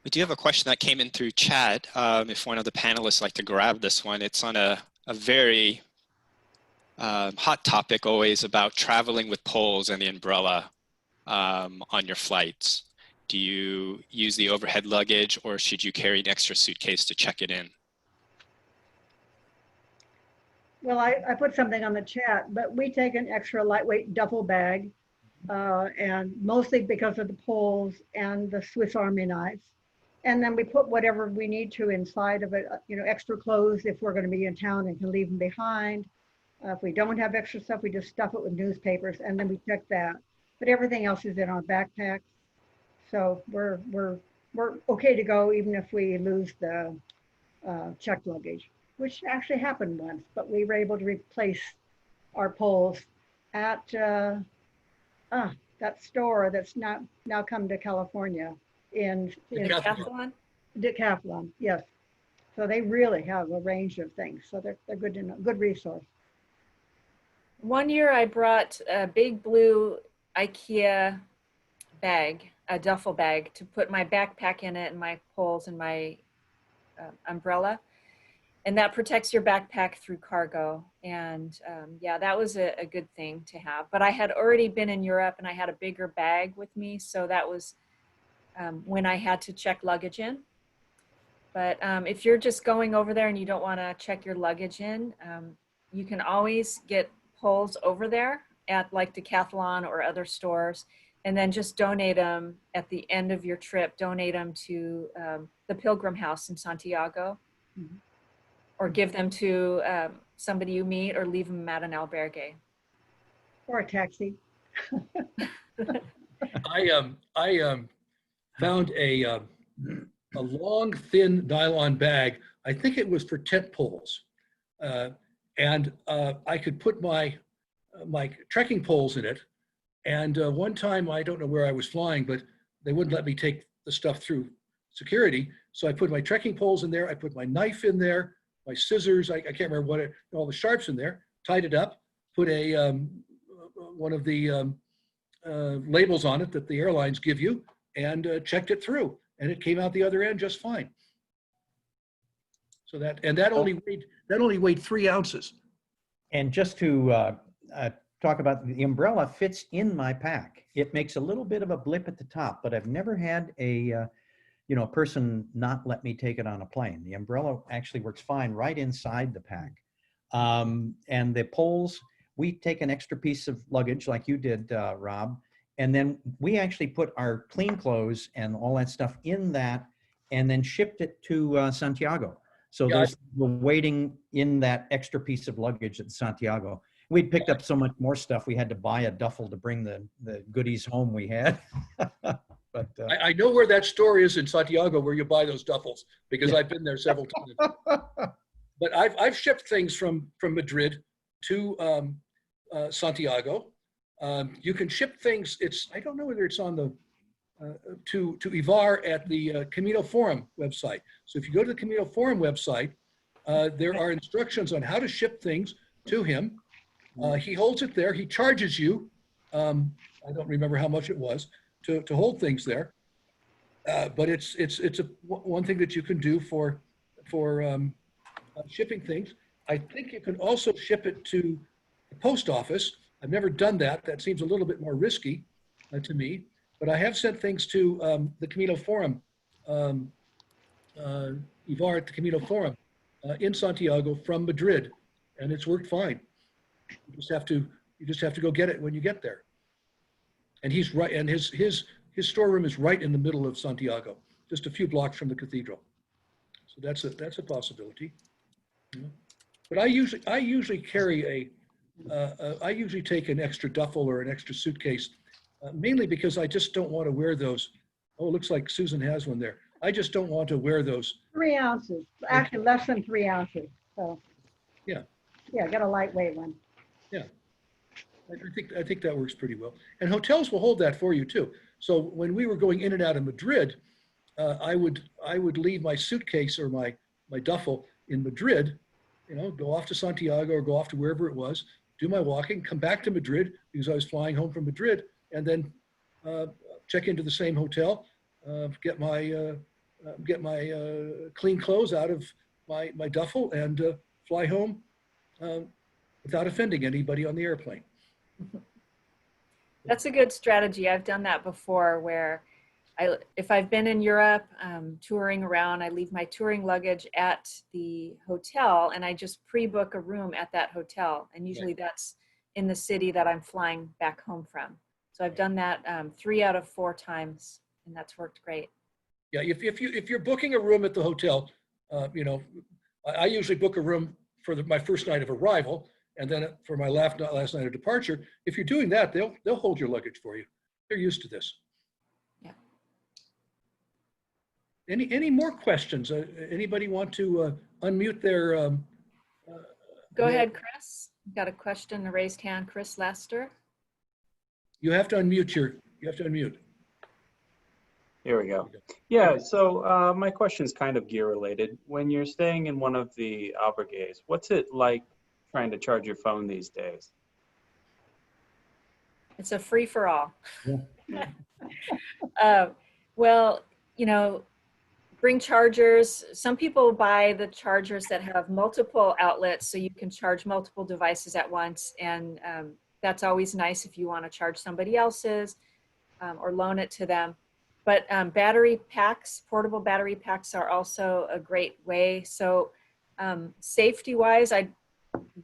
We do have a question that came in through chat. If one of the panelists like to grab this one, it's on a very hot topic always about traveling with poles and the umbrella on your flights. Do you use the overhead luggage, or should you carry an extra suitcase to check it in? Well, I put something on the chat, but we take an extra lightweight duffel bag, and mostly because of the poles and the Swiss Army knives. And then we put whatever we need to inside of it, extra clothes if we're going to be in town and can leave them behind. If we don't have extra stuff, we just stuff it with newspapers and then we check that. But everything else is in our backpack. So we're okay to go even if we lose the checked luggage, which actually happened once, but we were able to replace our poles at that store that's now come to California in Decathlon? Decathlon, yes. So they really have a range of things. So they're good to know, good resource. One year I brought a big blue IKEA bag, a duffel bag, to put my backpack in it and my poles and my umbrella. And that protects your backpack through cargo. And yeah, that was a good thing to have. But I had already been in Europe and I had a bigger bag with me. So that was when I had to check luggage in. But if you're just going over there and you don't want to check your luggage in, you can always get poles over there at like Decathlon or other stores, and then just donate them at the end of your trip. Donate them to the Pilgrim House in Santiago, or give them to somebody you meet, or leave them at an albergue. Or a taxi. I found a long, thin nylon bag. I think it was for tent poles, and I could put my trekking poles in it. And one time, I don't know where I was flying, but they wouldn't let me take the stuff through security. So I put my trekking poles in there. I put my knife in there, my scissors. I can't remember what all the sharps in there. Tied it up. Put a one of the labels on it that the airlines give you, and checked it through, and it came out the other end just fine. So that only weighed 3 ounces. And just to talk about, the umbrella fits in my pack. It makes a little bit of a blip at the top, but I've never had a person not let me take it on a plane. The umbrella actually works fine right inside the pack. And the poles, we take an extra piece of luggage like you did, Rob, and then we actually put our clean clothes and all that stuff in that, and then shipped it to Santiago. So Yeah, there's the waiting in that extra piece of luggage at Santiago. We'd picked up so much more stuff, we had to buy a duffel to bring the goodies home we had. But I know where that store is in Santiago where you buy those duffels, because I've been there several times. But I've shipped things from Madrid to Santiago. You can ship things. I don't know whether it's on the to Ivar at the Camino Forum website. So if you go to the Camino Forum website, there are instructions on how to ship things to him. He holds it there. He charges you. I don't remember how much it was to hold things there, but it's one thing that you can do for shipping things. I think you can also ship it to the post office. I've never done that. That seems a little bit more risky to me, but I have sent things to the Camino Forum, Ivar at the Camino Forum in Santiago from Madrid, and it's worked fine. You just have to go get it when you get there. And he's right, and his storeroom is right in the middle of Santiago, just a few blocks from the cathedral. So that's a possibility. Yeah. But I usually carry I usually take an extra duffel or an extra suitcase, mainly because I just don't want to wear those. Oh, it looks like Susan has one there. I just don't want to wear those. 3 ounces, actually less than 3 ounces. So Yeah. Yeah, get a lightweight one. Yeah. I think that works pretty well. And hotels will hold that for you too. So when we were going in and out of Madrid, I would leave my suitcase or my duffel in Madrid, go off to Santiago or go off to wherever it was, do my walking, come back to Madrid because I was flying home from Madrid, and then check into the same hotel, get my clean clothes out of my duffel, and fly home without offending anybody on the airplane. That's a good strategy. I've done that before, where if I've been in Europe touring around, I leave my touring luggage at the hotel and I just pre-book a room at that hotel. And usually that's in the city that I'm flying back home from. So I've done that 3 out of 4 times and that's worked great. Yeah, if you're booking a room at the hotel, you know, I usually book a room for my first night of arrival, and then for my last night of departure. If you're doing that, they'll hold your luggage for you. They're used to this. Yeah. Any more questions? Anybody want to unmute their? Go ahead, Chris. You've got a question, a raised hand, Chris Lester. You have to unmute Here we go. Yeah, so my question is kind of gear related. When you're staying in one of the albergues, what's it like trying to charge your phone these days? It's a free for all. Yeah. Well, you know, bring chargers. Some people buy the chargers that have multiple outlets so you can charge multiple devices at once. And that's always nice if you want to charge somebody else's or loan it to them. But battery packs, portable battery packs are also a great way. So safety-wise, I'd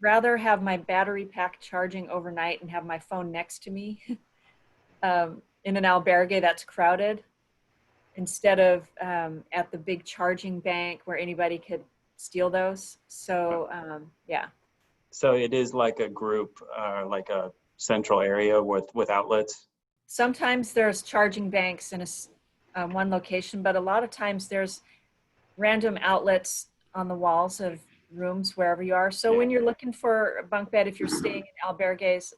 rather have my battery pack charging overnight and have my phone next to me in an albergue that's crowded instead of at the big charging bank where anybody could steal those. So yeah. So it is like a group, like a central area with outlets? Sometimes there's charging banks in one location, but a lot of times there's random outlets on the walls of rooms wherever you are. So when you're looking for a bunk bed, if you're staying in albergues,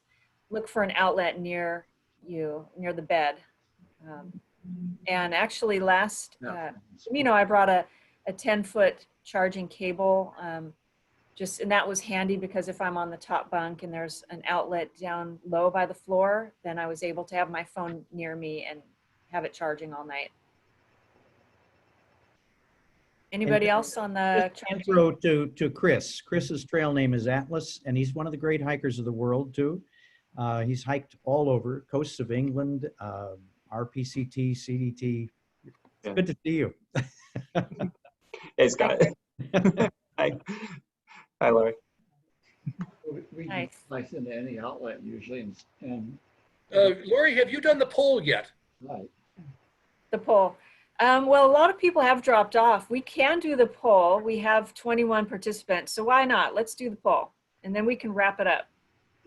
look for an outlet near you, near the bed. And actually last Camino, I brought a 10-foot charging cable, and that was handy because if I'm on the top bunk and there's an outlet down low by the floor, then I was able to have my phone near me and have it charging all night. Anybody else on the Intro to Chris. Chris's trail name is Atlas, and he's one of the great hikers of the world too. He's hiked all over coasts of England, RPCT, CDT. It's good to see you. Hey, Scott. Hi, Laurie. We Nice. nice into any outlet usually, and Laurie, have you done the poll yet? right. the poll? Well, a lot of people have dropped off. We can do the poll. We have 21 participants, so why not? Let's do the poll, and then we can wrap it up.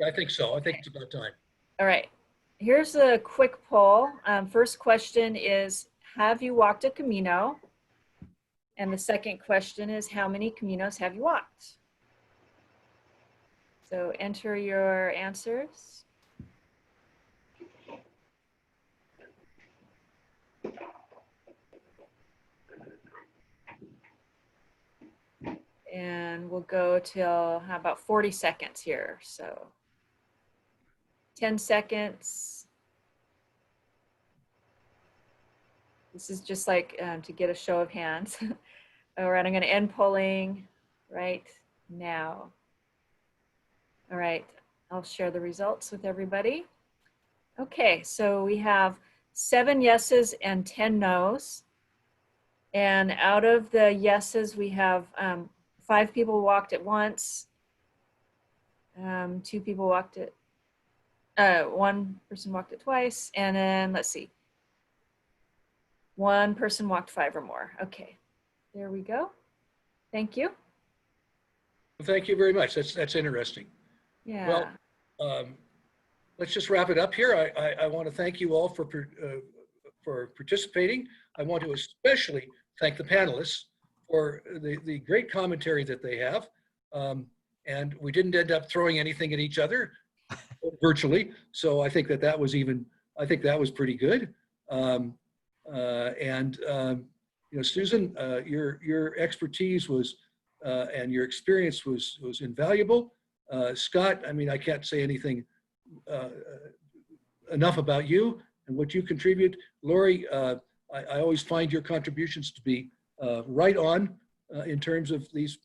I think so. I think it's about time. All right. Here's a quick poll. First question is, have you walked a Camino? And the second question is, how many Caminos have you walked? So enter your answers. And we'll go till how about 40 seconds here. So 10 seconds. This is just like to get a show of hands. All right, I'm going to end polling right now. All right, I'll share the results with everybody. Okay, so we have 7 yeses and 10 nos. And out of the yeses, we have 5 people walked at once. 2 people walked it. 1 person walked it twice. And then let's see. 1 person walked 5 or more. Okay, there we go. Thank you. Well, thank you very much. That's interesting. Yeah. Well, let's just wrap it up here. I want to thank you all for participating. I want to especially thank the panelists for the great commentary that they have. And we didn't end up throwing anything at each other virtually. So I think that was pretty good. You know, Susan, your expertise was and your experience was invaluable. Scott, I mean, I can't say anything enough about you and what you contribute. Laurie, I always find your contributions to be right on in terms of these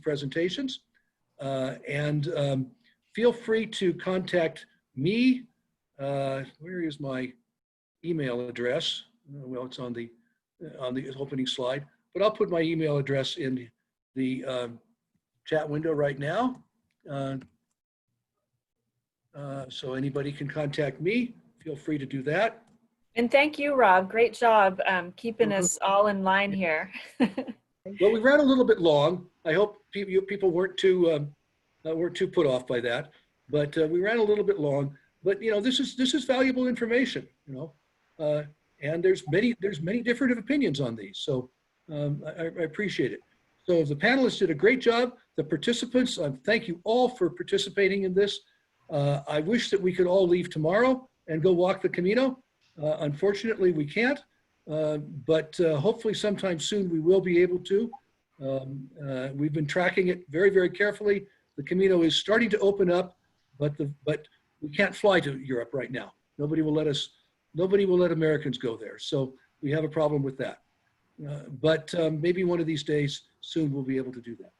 presentations. Feel free to contact me. Where is my email address? well, it's on the opening slide, but I'll put my email address in the chat window right now. So anybody can contact me. Feel free to do that. And thank you, Rob. Great job keeping us all in line here. Well, we ran a little bit long. I hope people weren't too put off by that. But we ran a little bit long. But you know, this is valuable information. You know, and there's many different opinions on these. So I appreciate it. So the panelists did a great job. The participants, thank you all for participating in this. I wish that we could all leave tomorrow and go walk the Camino. Unfortunately, we can't. But hopefully sometime soon we will be able to. We've been tracking it very, very carefully. The Camino is starting to open up, but we can't fly to Europe right now. Nobody will let Americans go there. So we have a problem with that. But maybe one of these days soon we'll be able to do that.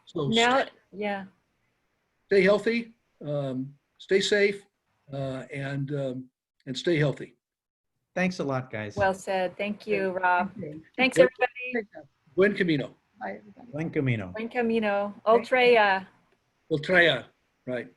So Now, yeah. stay healthy, stay safe, and stay healthy. Thanks a lot, guys. Well said. Thank you, Rob. Okay. Thanks, Buen- everybody. Buen Camino. Bye, everybody. Buen camino. Buen Camino. Ultra. Ultraya, right.